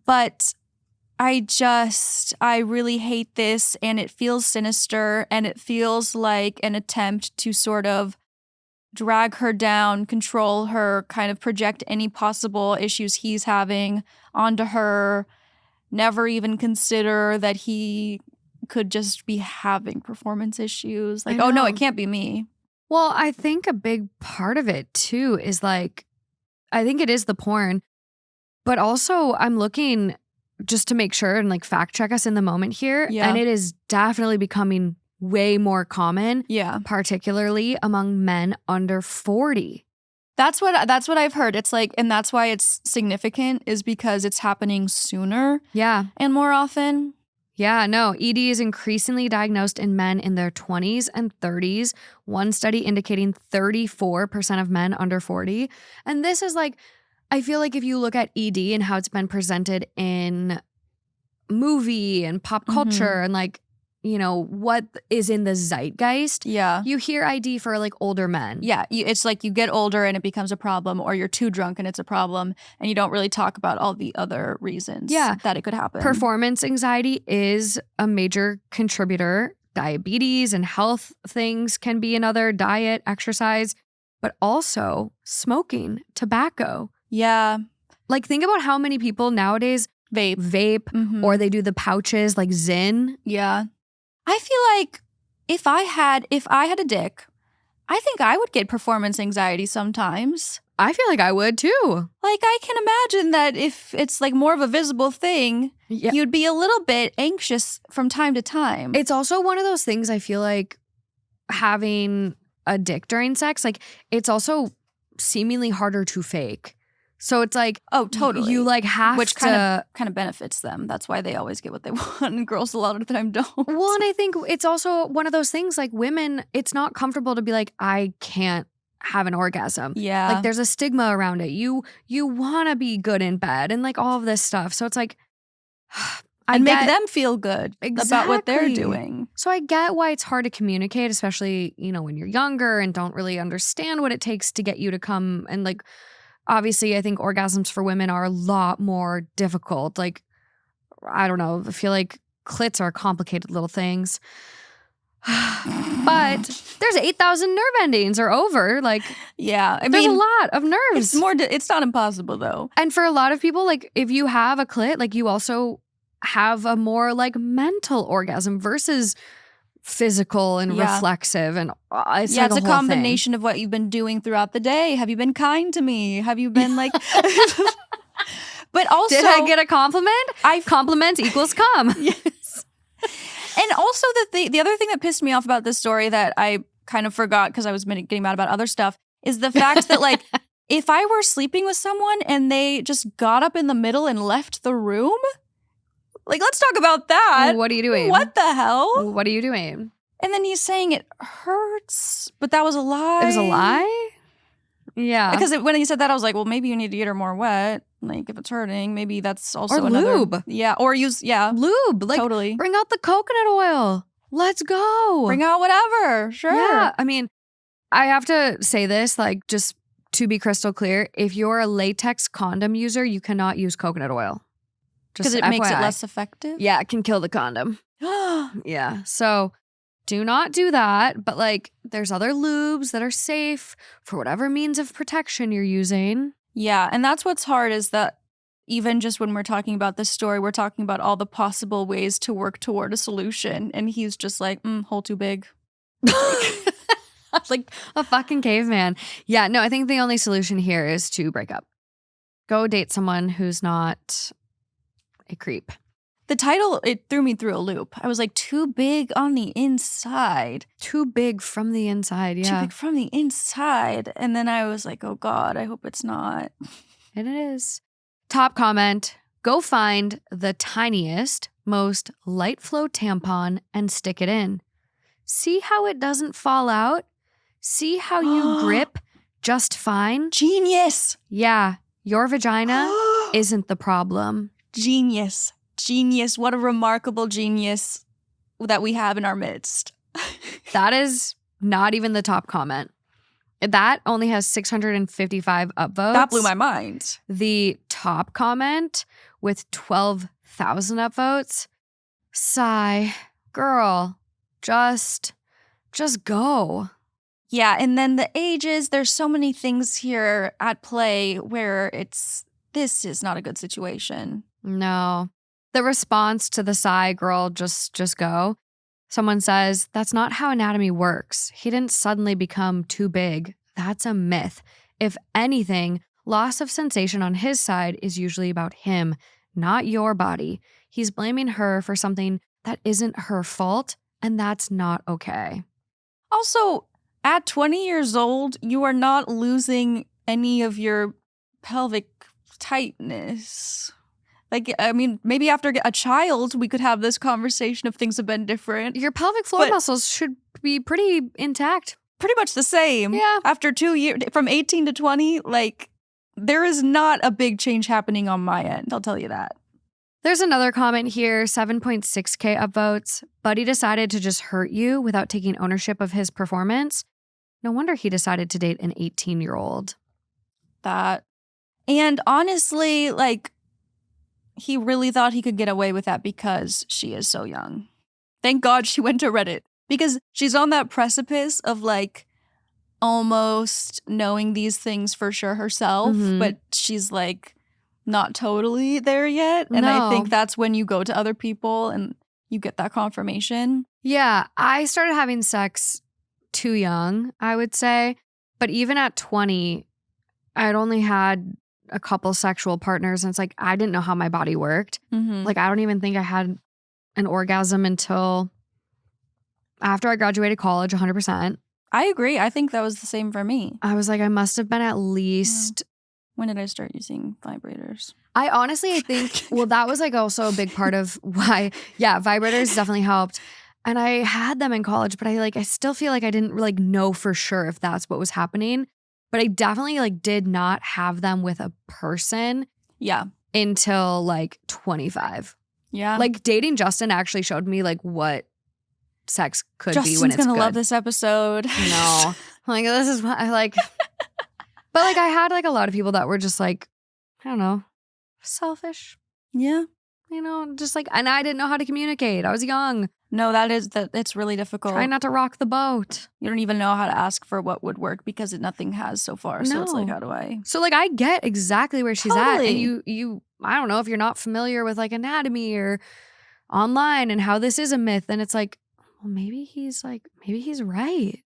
but I really hate this, and it feels sinister, and it feels like an attempt to sort of drag her down, control her, kind of project any possible issues he's having onto her, never even consider that he could just be having performance issues. Like, oh no, it can't be me. Well, I think a big part of it too is like, I think it is the porn, but also I'm looking just to make sure and like fact check us in the moment here. Yeah. And it is definitely becoming way more common. Yeah. Particularly among men under 40. That's what I've heard. It's like, and that's why it's significant, is because it's happening sooner. Yeah. And more often. Yeah, no, ED is increasingly diagnosed in men in their 20s and 30s. One study indicating 34% of men under 40. And this is like, I feel like if you look at ED and how it's been presented in movie and pop culture and like, you know, what is in the zeitgeist. Yeah. You hear ID for like older men. Yeah. It's like you get older and it becomes a problem, or you're too drunk and it's a problem, and you don't really talk about all the other reasons that it could happen. Performance anxiety is a major contributor. Diabetes and health things can be another, diet, exercise, but also smoking, tobacco. Yeah. Like think about how many people nowadays vape or they do the pouches like Zyn. Yeah. I feel like if I had a dick, I think I would get performance anxiety sometimes. I feel like I would too. Like I can imagine that if it's like more of a visible thing, you'd be a little bit anxious from time to time. It's also one of those things I feel like having a dick during sex, like it's also seemingly harder to fake. So it's like, oh, totally. You like have which to, kind of benefits them. That's why they always get what they want, and girls a lot of the time don't. Well, and I think it's also one of those things like women, it's not comfortable to be like, I can't have an orgasm. Yeah. Like there's a stigma around it. You want to be good in bed and like all of this stuff. So it's like, and make them feel good about what they're doing. So I get why it's hard to communicate, especially, you know, when you're younger and don't really understand what it takes to get you to come. And like, obviously, I think orgasms for women are a lot more difficult. Like I don't know. I feel like clits are complicated little things. But there's 8,000 nerve endings or over. Like, yeah, I there's mean, a lot of nerves. It's not impossible though. And for a lot of people, like if you have a clit, like you also have a more like mental orgasm versus physical and reflexive, and it's like it's a whole combination of what you've been doing throughout the day. Have you been kind to me? Have you been like? But also, did I get a compliment? Compliments equals come. Yes. And also the other thing that pissed me off about this story that I kind of forgot because I was getting mad about other stuff is the fact that like if I were sleeping with someone and they just got up in the middle and left the room, like let's talk about that. What are you doing? What the hell? What are you doing? And then he's saying it hurts, but that was a lie. It was a lie? Yeah. Because when he said that, I was like, well, maybe you need to get her more wet. Like, if it's hurting, maybe that's also or another... lube. Yeah, or use, lube. Like, totally. Bring out the coconut oil. Let's go. Bring out whatever. Sure. Yeah. I mean, I have to say this, like, just to be crystal clear, if you're a latex condom user, you cannot use coconut oil. Because it makes it less effective? Yeah, it can kill the condom. Yeah. So do not do that. But like, there's other lubes that are safe for whatever means of protection you're using. Yeah. And that's what's hard is that even just when we're talking about this story, we're talking about all the possible ways to work toward a solution. And he's just like, hole too big. Like a fucking caveman. Yeah. No, I think the only solution here is to break up. Go date someone who's not a creep. The title, it threw me through a loop. I was like, too big on the inside. Too big from the inside, yeah. Too big from the inside. And then I was like, oh God, I hope it's not. And it is. Top comment, go find the tiniest, most light flow tampon and stick it in. See how it doesn't fall out? See how you grip just fine? Genius. Yeah, your vagina isn't the problem. Genius. Genius. What a remarkable genius that we have in our midst. That is not even the top comment. That only has 655 upvotes. That blew my mind. The top comment with 12,000 upvotes. Sigh. Girl, just go. Yeah, and then the ages, there's so many things here at play where this is not a good situation. No. The response to the sigh, girl, just go. Someone says, that's not how anatomy works. He didn't suddenly become too big. That's a myth. If anything, loss of sensation on his side is usually about him, not your body. He's blaming her for something that isn't her fault, and that's not okay. Also, at 20 years old, you are not losing any of your pelvic tightness. Like, I mean, maybe after a child, we could have this conversation if things have been different. Your pelvic floor muscles should be pretty intact. Pretty much the same. Yeah. After 2 years, from 18 to 20, like, there is not a big change happening on my end. I'll tell you that. There's another comment here, 7.6K upvotes. Buddy decided to just hurt you without taking ownership of his performance. No wonder he decided to date an 18-year-old. That. And honestly, like, he really thought he could get away with that because she is so young. Thank God she went to Reddit. Because she's on that precipice of, like, almost knowing these things for sure herself. But she's, like, not totally there yet. And I think that's when you go to other people and you get that confirmation. Yeah, I started having sex too young, I would say. But even at 20, I'd only had a couple sexual partners. And it's like, I didn't know how my body worked. Like, I don't even think I had an orgasm until after I graduated college, 100%. I agree. I think that was the same for me. I was like, I must have been at least... When did I start using vibrators? I think, well, that was like also a big part of why, yeah, vibrators definitely helped. And I had them in college, but I still feel like I didn't like know for sure if that's what was happening. But I definitely like did not have them with a person. Yeah. Until like 25. Yeah. Like dating Justin actually showed me like what sex could be when it's good. Justin's gonna love this episode. No. Like, this is what I like. But like I had like a lot of people that were just like, I don't know, selfish. Yeah. just like, and I didn't know how to communicate. I was young. No, it's really difficult. Trying not to rock the boat. You don't even know how to ask for what would work because nothing has so far. So it's like, No. how do I? So like, I get exactly where she's at. Totally. And you, I don't know if you're not familiar with like anatomy or online and how this is a myth. And it's like, well, maybe he's right.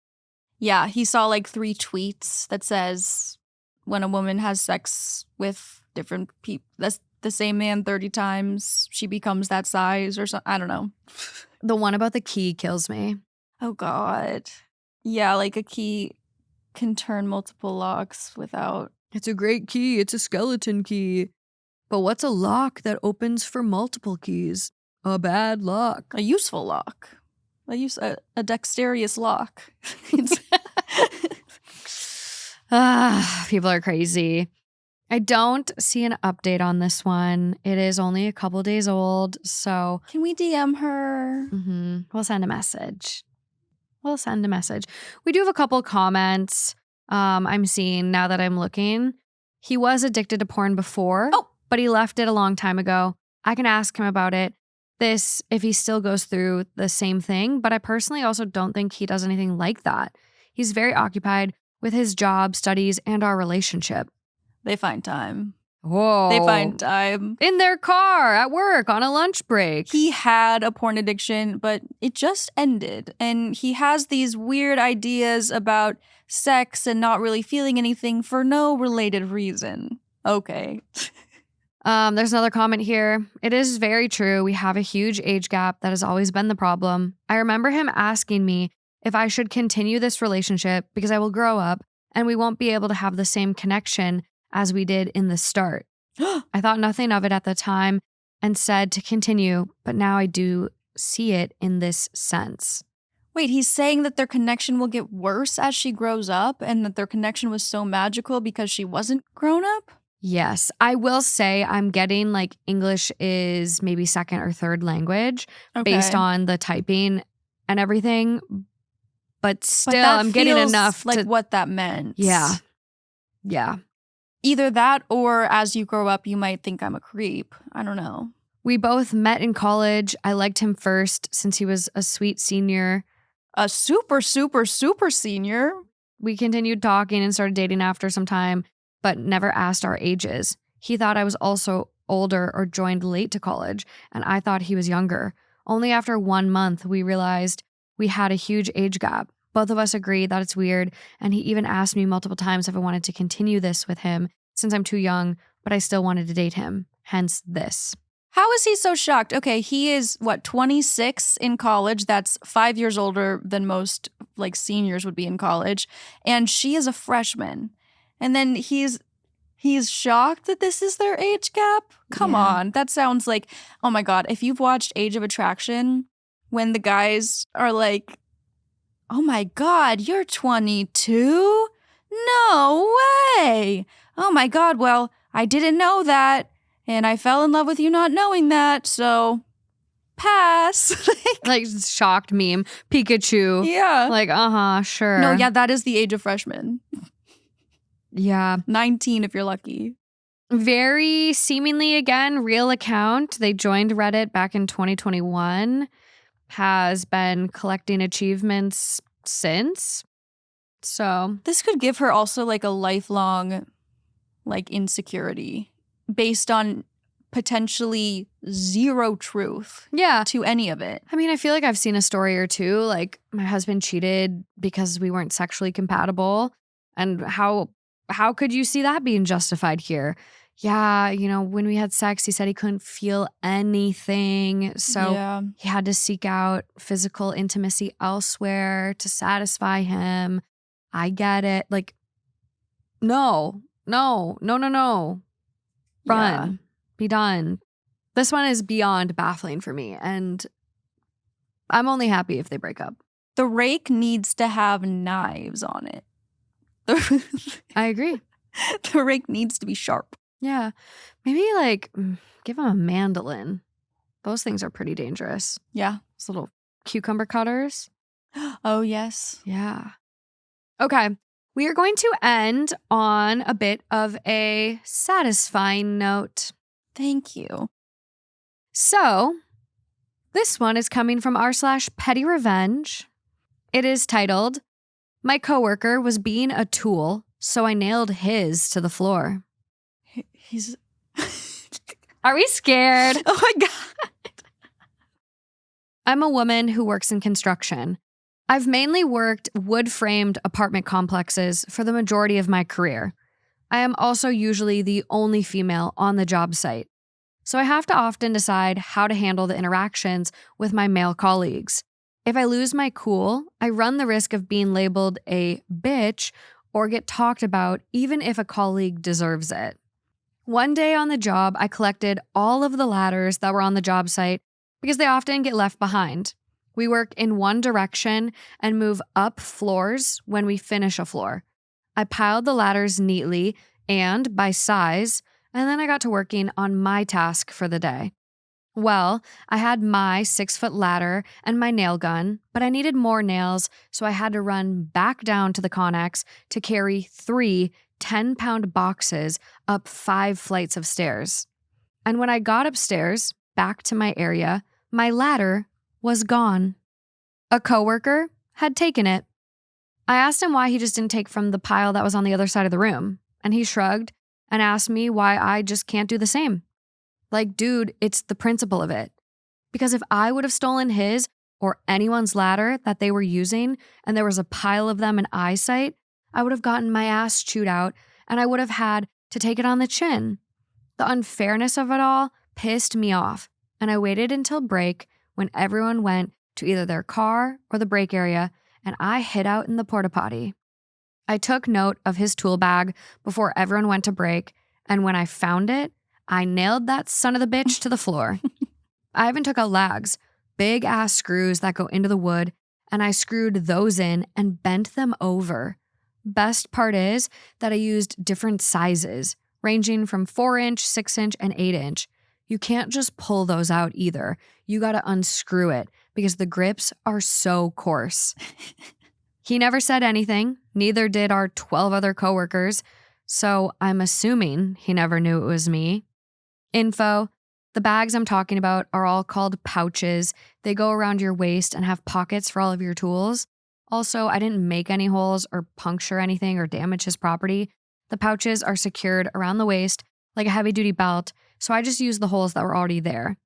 Yeah, he saw like 3 tweets that says when a woman has sex with different people, that's the same man 30 times, she becomes that size or something. I don't know. The one about the key kills me. Oh, God. Yeah, like a key can turn multiple locks without... It's a great key. It's a skeleton key. But what's a lock that opens for multiple keys? A bad lock. A useful lock. A dexterous lock. People are crazy. I don't see an update on this one. It is only a couple days old, so... Can we DM her? We'll send a message. We do have a couple comments I'm seeing now that I'm looking. He was addicted to porn before, but he left it a long time ago. I can ask him about it. If he still goes through the same thing, but I personally also don't think he does anything like that. He's very occupied with his job, studies, and our relationship. They find time. Whoa. They find time. In their car, at work, on a lunch break. He had a porn addiction, but it just ended. And he has these weird ideas about sex and not really feeling anything for no related reason. Okay. There's another comment here. It is very true. We have a huge age gap. That has always been the problem. I remember him asking me if I should continue this relationship because I will grow up and we won't be able to have the same connection as we did in the start. I thought nothing of it at the time and said to continue, but now I do see it in this sense. Wait, he's saying that their connection will get worse as she grows up and that their connection was so magical because she wasn't grown up? Yes. I will say I'm getting like English is maybe second or third language based on the typing and everything. But still, I'm getting enough like what that meant. Yeah. Yeah. Either that or as you grow up, you might think I'm a creep. I don't know. We both met in college. I liked him first since he was a sweet senior. A super, super, super senior. We continued talking and started dating after some time, but never asked our ages. He thought I was also older or joined late to college, and I thought he was younger. Only after 1 month, we realized we had a huge age gap. Both of us agreed that it's weird, and he even asked me multiple times if I wanted to continue this with him since I'm too young, but I still wanted to date him. Hence this. How is he so shocked? Okay, he is, 26 in college? That's 5 years older than most, seniors would be in college. And she is a freshman. And then he's shocked that this is their age gap? Come on. That sounds like, oh my God, if you've watched Age of Attraction, when the guys are like, oh my God, you're 22? No way. Oh my God, well, I didn't know that. And I fell in love with you not knowing that, so pass. Like shocked meme. Pikachu. Yeah. Sure. No, yeah, that is the age of freshman. Yeah. 19 if you're lucky. Very seemingly, again, real account. They joined Reddit back in 2021. Has been collecting achievements since. So this could give her also a lifelong insecurity based on potentially zero truth to any of it. I mean, I feel like I've seen a story or two, like my husband cheated because we weren't sexually compatible. And how could you see that being justified here? Yeah, when we had sex, he said he couldn't feel anything. So he had to seek out physical intimacy elsewhere to satisfy him. I get it. No. Run. Yeah. Be done. This one is beyond baffling for me. And I'm only happy if they break up. The rake needs to have knives on it. I agree. The rake needs to be sharp. Yeah. Maybe give him a mandolin. Those things are pretty dangerous. Yeah. Those little cucumber cutters. Oh, yes. Yeah. Okay. We are going to end on a bit of a satisfying note. Thank you. So this one is coming from r/petty revenge. It is titled, "My coworker was being a tool, so I nailed his to the floor." He's... Are we scared? Oh my God. I'm a woman who works in construction. I've mainly worked wood-framed apartment complexes for the majority of my career. I am also usually the only female on the job site, so I have to often decide how to handle the interactions with my male colleagues. If I lose my cool, I run the risk of being labeled a bitch or get talked about even if a colleague deserves it. One day on the job, I collected all of the ladders that were on the job site because they often get left behind. We work in one direction and move up floors when we finish a floor. I piled the ladders neatly and by size, and then I got to working on my task for the day. Well, I had my 6-foot ladder and my nail gun, but I needed more nails, so I had to run back down to the Connex to carry 3 10-pound boxes up 5 flights of stairs. And when I got upstairs, back to my area, my ladder was gone. A coworker had taken it. I asked him why he just didn't take from the pile that was on the other side of the room, and he shrugged and asked me why I just can't do the same. Like, dude, it's the principle of it. Because if I would have stolen his or anyone's ladder that they were using and there was a pile of them in eyesight, I would have gotten my ass chewed out and I would have had to take it on the chin. The unfairness of it all pissed me off, and I waited until break when everyone went to either their car or the break area, and I hid out in the porta potty. I took note of his tool bag before everyone went to break, and when I found it, I nailed that son of the bitch to the floor. I even took out lags, big ass screws that go into the wood, and I screwed those in and bent them over. Best part is that I used different sizes, ranging from 4-inch, 6-inch, and 8-inch. You can't just pull those out either. You gotta unscrew it because the grips are so coarse. He never said anything, neither did our 12 other coworkers, so I'm assuming he never knew it was me. Info: the bags I'm talking about are all called pouches. They go around your waist and have pockets for all of your tools. Also, I didn't make any holes or puncture anything or damage his property. The pouches are secured around the waist like a heavy-duty belt, so I just used the holes that were already there.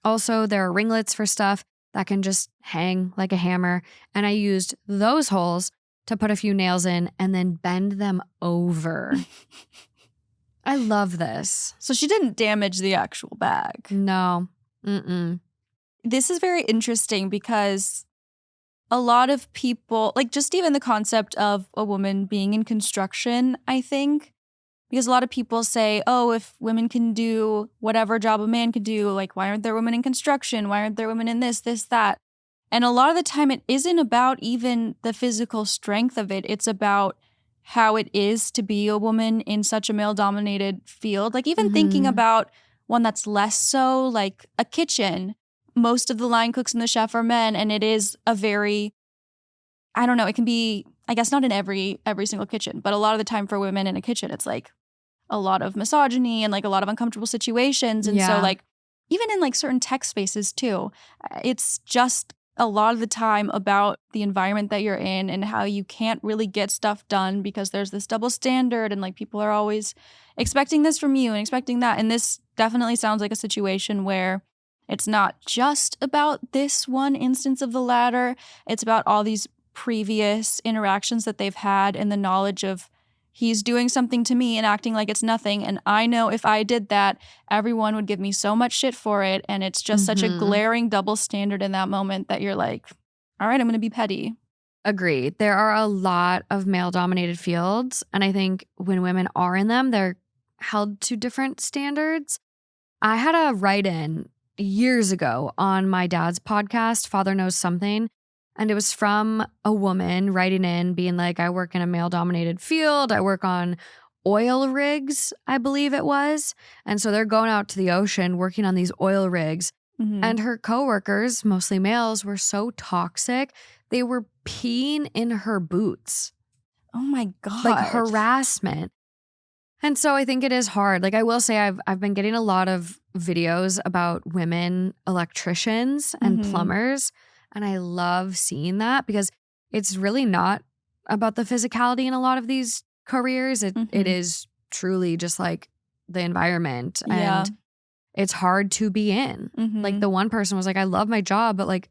Also, there are ringlets for stuff that can just hang like a hammer, and I used those holes to put a few nails in and then bend them over. I love this. So she didn't damage the actual bag. No. Mm-mm. This is very interesting because a lot of people, like just even the concept of a woman being in construction, I think, because a lot of people say, oh, if women can do whatever job a man could do, like, why aren't there women in construction? Why aren't there women in this, that? And a lot of the time it isn't about even the physical strength of it. It's about how it is to be a woman in such a male-dominated field. Like even thinking about one that's less so, like a kitchen. Most of the line cooks and the chef are men, and it is a very, I don't know, it can be, I guess not in every single kitchen, but a lot of the time for women in a kitchen, it's like a lot of misogyny and like a lot of uncomfortable situations. And so like even in like certain tech spaces too, it's just a lot of the time about the environment that you're in and how you can't really get stuff done because there's this double standard and like people are always expecting this from you and expecting that. And this definitely sounds like a situation where it's not just about this one instance of the ladder. It's about all these previous interactions that they've had and the knowledge of he's doing something to me and acting like it's nothing. And I know if I did that, everyone would give me so much shit for it. And it's just such a glaring double standard in that moment that you're like, all right, I'm going to be petty. Agreed. There are a lot of male-dominated fields. And I think when women are in them, they're held to different standards. I had a write-in years ago on my dad's podcast, Father Knows Something. And it was from a woman writing in being like, I work in a male-dominated field. I work on oil rigs, I believe it was. And so they're going out to the ocean working on these oil rigs. And her coworkers, mostly males, were so toxic. They were peeing in her boots. Oh my God. Like harassment. And so I think it is hard. Like I will say I've been getting a lot of videos about women electricians and Mhm. plumbers. And I love seeing that because it's really not about the physicality in a lot of these careers. It Mhm. is truly just like the environment. Yeah. And it's hard to be in. Like Mhm. the one person was like, I love my job, but like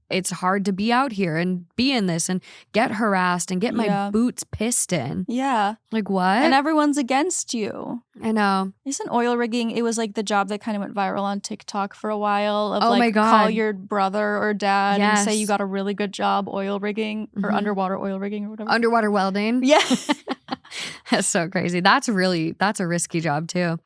it's hard to be out here and be in this and get harassed and get my Yeah. boots pissed in. Yeah. Like what? And everyone's against you. I know. Isn't oil rigging, it was like the job that kind of went viral on TikTok for a while of Oh my like God. call your brother or dad and say you Yes. got a really good job oil rigging or Mhm. underwater oil rigging or whatever. Underwater welding. Yeah. That's so crazy. That's a risky job too.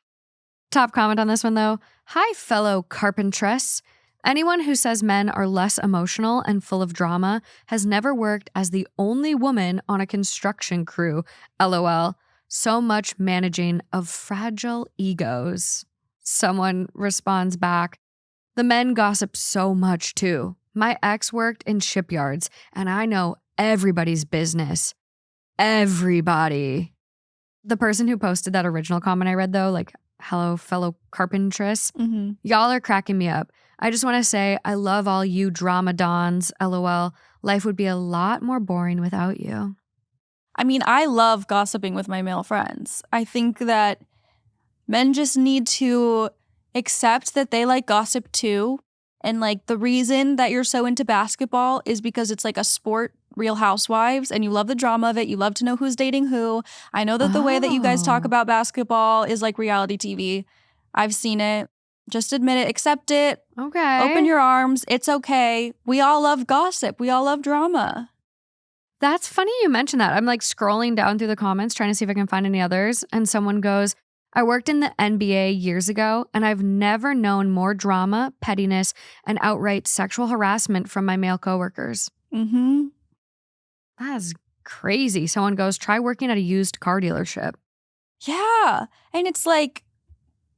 Top comment on this one though. Hi, fellow carpentress. Anyone who says men are less emotional and full of drama has never worked as the only woman on a construction crew. LOL. So much managing of fragile egos. Someone responds back. The men gossip so much too. My ex worked in shipyards and I know everybody's business. Everybody. The person who posted that original comment I read though, like, hello, fellow carpentress. Mm-hmm. Y'all are cracking me up. I just want to say I love all you drama dons. LOL. Life would be a lot more boring without you. I mean, I love gossiping with my male friends. I think that men just need to accept that they like gossip too. And like the reason that you're so into basketball is because it's like a sport, Real Housewives, and you love the drama of it. You love to know who's dating who. I know that the way that you guys talk Oh. about basketball is like reality TV. I've seen it. Just admit it, accept it, Okay. open your arms. It's okay. We all love gossip. We all love drama. That's funny you mentioned that. I'm like scrolling down through the comments trying to see if I can find any others. And someone goes, I worked in the NBA years ago and I've never known more drama, pettiness, and outright sexual harassment from my male coworkers. Mm-hmm. That's crazy. Someone goes, try working at a used car dealership. Yeah. And it's like,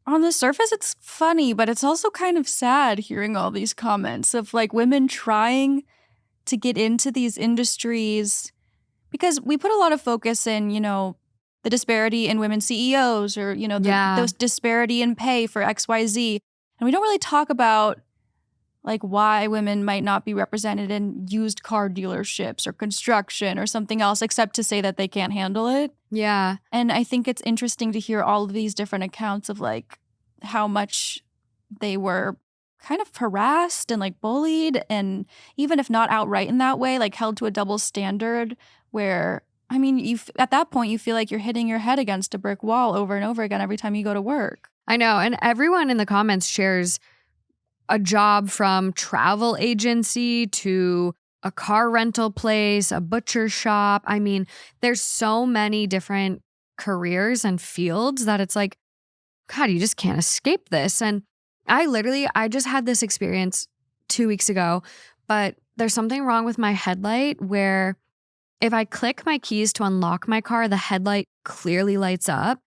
on the surface, it's funny, but it's also kind of sad hearing all these comments of like women trying to get into these industries because we put a lot of focus in, you know, the disparity in women CEOs or, you know, those disparity in pay for XYZ. And we don't really talk about like why women might not be represented in used car dealerships or construction or something else, except to say that they can't handle it. Yeah. And I think it's interesting to hear all of these different accounts of like how much they were kind of harassed and like bullied, and even if not outright in that way, like held to a double standard where, I mean, at that point you feel like you're hitting your head against a brick wall over and over again every time you go to work. I know. And everyone in the comments shares a job from travel agency to a car rental place, a butcher shop. I mean, there's so many different careers and fields that it's like, God, you just can't escape this. And I just had this experience 2 weeks ago, but there's something wrong with my headlight where if I click my keys to unlock my car, the headlight clearly lights up.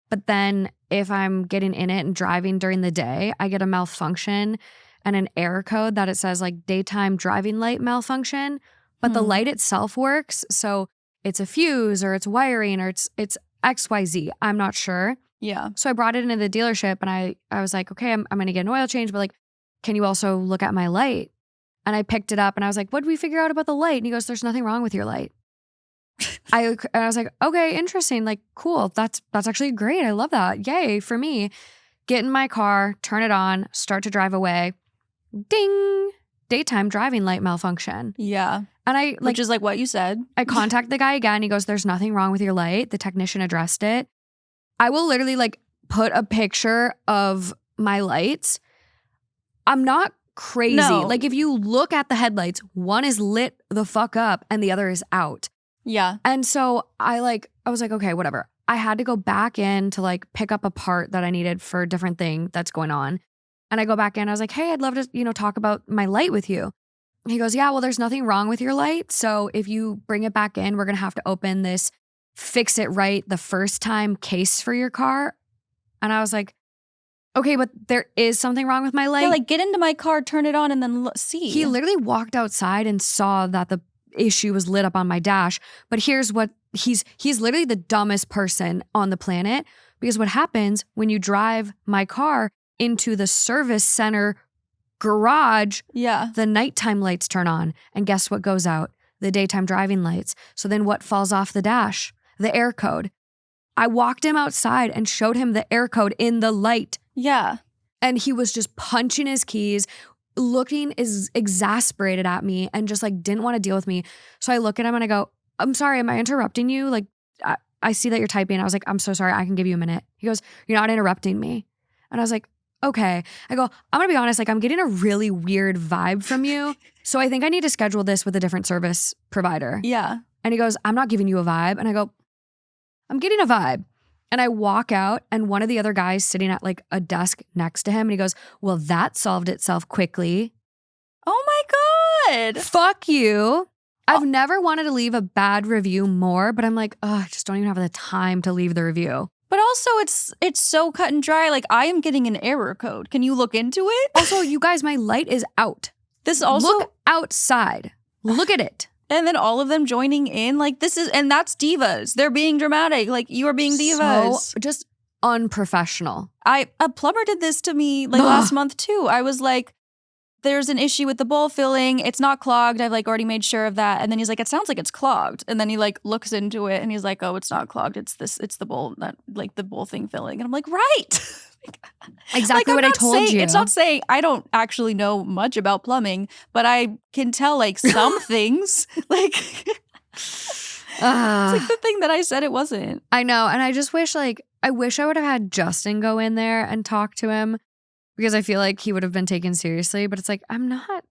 But then if I'm getting in it and driving during the day, I get a malfunction and an error code that it says like daytime driving light malfunction, but the light itself works. So it's a fuse or it's wiring or it's XYZ. I'm not sure. Yeah. So I brought it into the dealership and I was like, okay, I'm going to get an oil change, but like, can you also look at my light? And I picked it up and I was like, what did we figure out about the light? And he goes, there's nothing wrong with your light. And I was like, okay, interesting. Like, cool. That's actually great. I love that. Yay for me. Get in my car, turn it on, start to drive away. Ding. Daytime driving light malfunction. Yeah. And which is like what you said. I contact the guy again. He goes, there's nothing wrong with your light. The technician addressed it. I will literally like put a picture of my lights. I'm not crazy. No. Like if you look at the headlights, one is lit the fuck up and the other is out. Yeah. And so I was like, okay, whatever. I had to go back in to like pick up a part that I needed for a different thing that's going on. And I go back in. I was like, hey, I'd love to, talk about my light with you. He goes, yeah, well, there's nothing wrong with your light. So if you bring it back in, we're going to have to open this fix it right the first time case for your car. And I was like, okay, but there is something wrong with my light. Yeah, like get into my car, turn it on, and then see. He literally walked outside and saw that the issue was lit up on my dash. But here's what he's literally the dumbest person on the planet, because what happens when you drive my car, into the service center garage, Yeah. the nighttime lights turn on. And guess what goes out? The daytime driving lights. So then what falls off the dash? The air code. I walked him outside and showed him the air code in the light. Yeah. And he was just punching his keys, looking exasperated at me and just like didn't want to deal with me. So I look at him and I go, I'm sorry, am I interrupting you? Like, I see that you're typing. I was like, I'm so sorry. I can give you a minute. He goes, you're not interrupting me. And I was like, okay. I go, I'm going to be honest. Like, I'm getting a really weird vibe from you. So I think I need to schedule this with a different service provider. Yeah. And he goes, I'm not giving you a vibe. And I go, I'm getting a vibe. And I walk out and one of the other guys sitting at like a desk next to him. And he goes, well, that solved itself quickly. Oh my God. Fuck you. I've never wanted to leave a bad review more, but I'm like, oh, I just don't even have the time to leave the review. But also it's so cut and dry. Like, I am getting an error code. Can you look into it? Also, you guys, my light is out. This also Look outside. Look at it. And then all of them joining in, like, and that's divas. They're being dramatic. Like, you are being divas. So just unprofessional. A plumber did this to me like last month too. I was like, there's an issue with the bowl filling. It's not clogged. I've like already made sure of that. And then he's like, it sounds like it's clogged. And then he like looks into it and he's like, oh, it's not clogged. It's the bowl, that like the bowl thing filling. And I'm like, right. Exactly what I told you. It's not saying I don't actually know much about plumbing, but I can tell like some things. Like, it's like the thing that I said it wasn't. I know. And I just wish I would have had Justin go in there and talk to him because I feel like he would have been taken seriously. But it's like, I'm not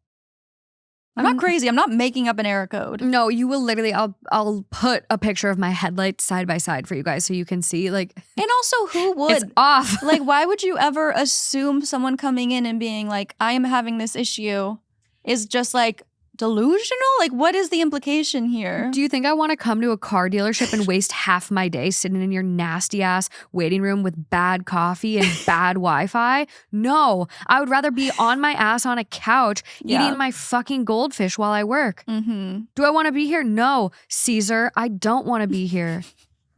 crazy. I'm not making up an error code. No, you will literally, I'll put a picture of my headlights side by side for you guys so you can see like. And also who would? It's off. Like, why would you ever assume someone coming in and being like, I am having this issue is just like delusional? Like, what is the implication here? Do you think I want to come to a car dealership and waste half my day sitting in your nasty ass waiting room with bad coffee and bad Wi-Fi? No, I would rather be on my ass on a couch eating my fucking goldfish while I work. Mm-hmm. Do I want to be here? No, Caesar, I don't want to be here.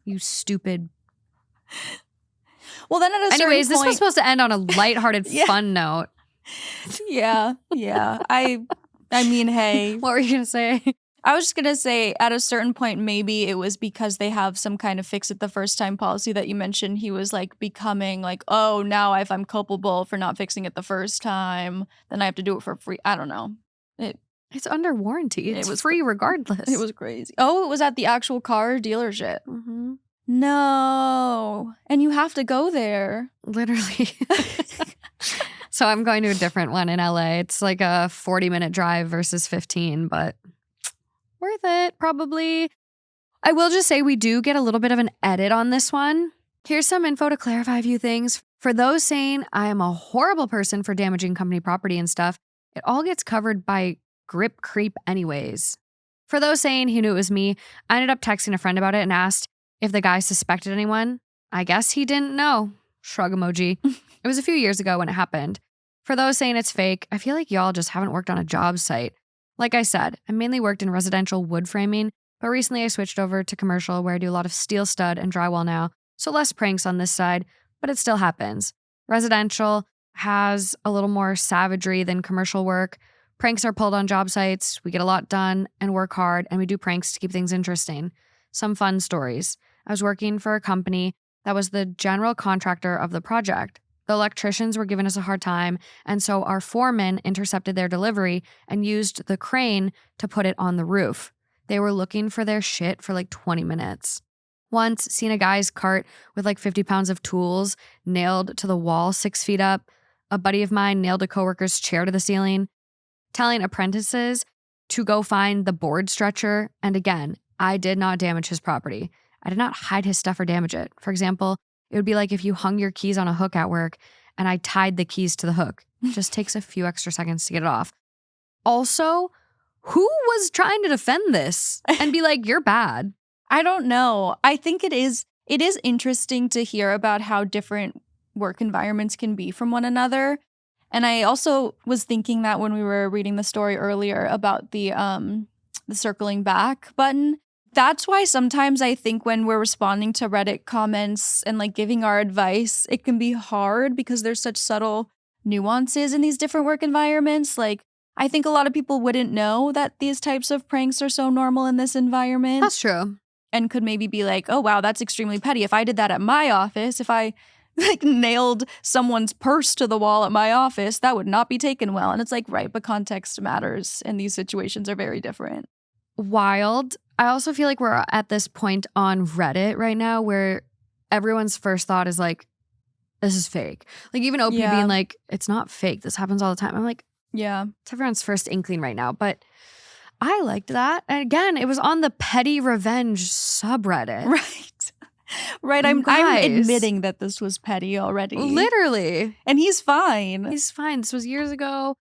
You stupid. Well, then at a certain Anyways, this point, was supposed to end on a lighthearted, fun note. Yeah. I mean, hey. What were you going to say? I was just going to say, at a certain point, maybe it was because they have some kind of fix it the first time policy that you mentioned. He was like becoming like, oh, now if I'm culpable for not fixing it the first time, then I have to do it for free. I don't know. It's under warranty. It was was free regardless. It was crazy. Oh, it was at the actual car dealership. Mm-hmm. No. And you have to go there. Literally. So I'm going to a different one in LA. It's like a 40-minute drive versus 15, but worth it, probably. I will just say we do get a little bit of an edit on this one. Here's some info to clarify a few things. For those saying I am a horrible person for damaging company property and stuff, it all gets covered by grip creep anyways. For those saying he knew it was me, I ended up texting a friend about it and asked if the guy suspected anyone. I guess he didn't know. Shrug emoji. It was a few years ago when it happened. For those saying it's fake, I feel like y'all just haven't worked on a job site. Like I said, I mainly worked in residential wood framing, but recently I switched over to commercial where I do a lot of steel stud and drywall now, so less pranks on this side, but it still happens. Residential has a little more savagery than commercial work. Pranks are pulled on job sites, we get a lot done and work hard, and we do pranks to keep things interesting. Some fun stories. I was working for a company that was the general contractor of the project. The electricians were giving us a hard time, and so our foreman intercepted their delivery and used the crane to put it on the roof. They were looking for their shit for like 20 minutes. Once, seen a guy's cart with like 50 pounds of tools nailed to the wall 6 feet up. A buddy of mine nailed a coworker's chair to the ceiling. Telling apprentices to go find the board stretcher, and again, I did not damage his property. I did not hide his stuff or damage it. For example, it would be like if you hung your keys on a hook at work and I tied the keys to the hook. It just takes a few extra seconds to get it off. Also, who was trying to defend this and be like, you're bad? I don't know. I think it is interesting to hear about how different work environments can be from one another. And I also was thinking that when we were reading the story earlier about the circling back button, That's why sometimes I think when we're responding to Reddit comments and like giving our advice, it can be hard because there's such subtle nuances in these different work environments. Like, I think a lot of people wouldn't know that these types of pranks are so normal in this environment. That's true. And could maybe be like, oh, wow, that's extremely petty. If I did that at my office, if I like nailed someone's purse to the wall at my office, that would not be taken well. And it's like, right, but context matters. And these situations are very different. Wild. I also feel like we're at this point on Reddit right now where everyone's first thought is like, this is fake. Like even OP being like, it's not fake. This happens all the time. I'm like, yeah, it's everyone's first inkling right now. But I liked that. And again, it was on the petty revenge subreddit. Right. Right. I'm admitting that this was petty already. Literally. And he's fine. He's fine. This was years ago.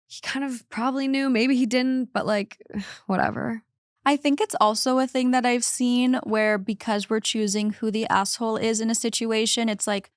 He kind of probably knew. Maybe he didn't, but like, whatever. I think it's also a thing that I've seen where because we're choosing who the asshole is in a situation, it's like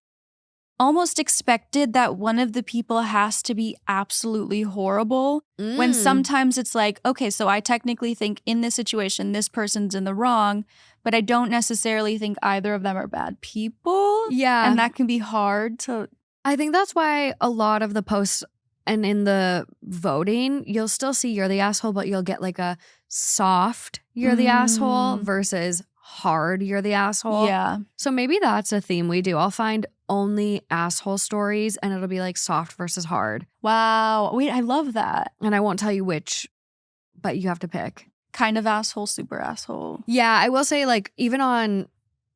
almost expected that one of the people has to be absolutely horrible. When sometimes it's like, okay, so I technically think in this situation, this person's in the wrong, but I don't necessarily think either of them are bad people. Yeah. And that can be hard to... I think that's why a lot of the posts and in the voting, you'll still see you're the asshole, but you'll get like a soft you're the asshole versus hard you're the asshole. Yeah. So maybe that's a theme we do. I'll find only asshole stories and it'll be like soft versus hard. Wow. Wait, I love that. And I won't tell you which, but you have to pick. Kind of asshole, super asshole. Yeah, I will say like even on,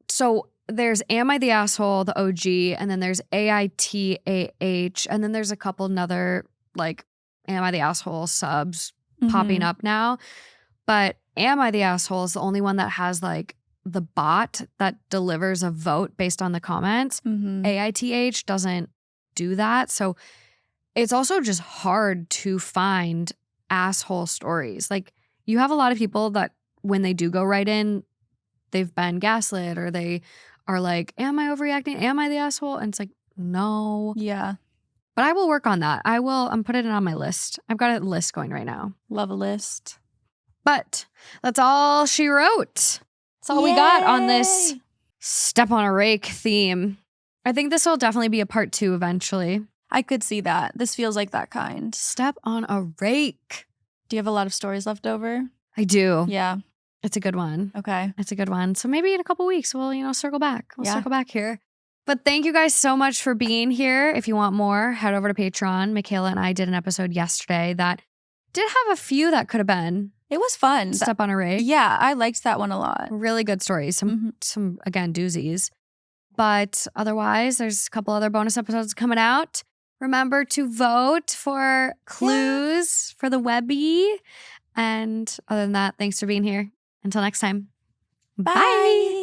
so there's Am I the Asshole, the OG, and then there's AITA, and then there's a couple another like Am I the Asshole subs popping up now. But Am I the Asshole is the only one that has like the bot that delivers a vote based on the comments. AITH doesn't do that. So it's also just hard to find asshole stories. Like you have a lot of people that when they do go right in, they've been gaslit or they are like, am I overreacting? Am I the asshole? And it's like, no. Yeah. But I will work on that. I'm putting it on my list. I've got a list going right now. Love a list. But that's all she wrote. That's all we got on this Step on a Rake theme. I think this will definitely be a part 2 eventually. I could see that. This feels like that kind. Step on a rake. Do you have a lot of stories left over? I do. Yeah. It's a good one. Okay. It's a good one. So maybe in a couple weeks, we'll, circle back. We'll circle back here. But thank you guys so much for being here. If you want more, head over to Patreon. Michaela and I did an episode yesterday that did have a few that could have been. It was fun. Step on a Rake. Yeah, I liked that one a lot. Really good stories. Some again, doozies. But otherwise, there's a couple other bonus episodes coming out. Remember to vote for clues for the Webby. And other than that, thanks for being here. Until next time. Bye.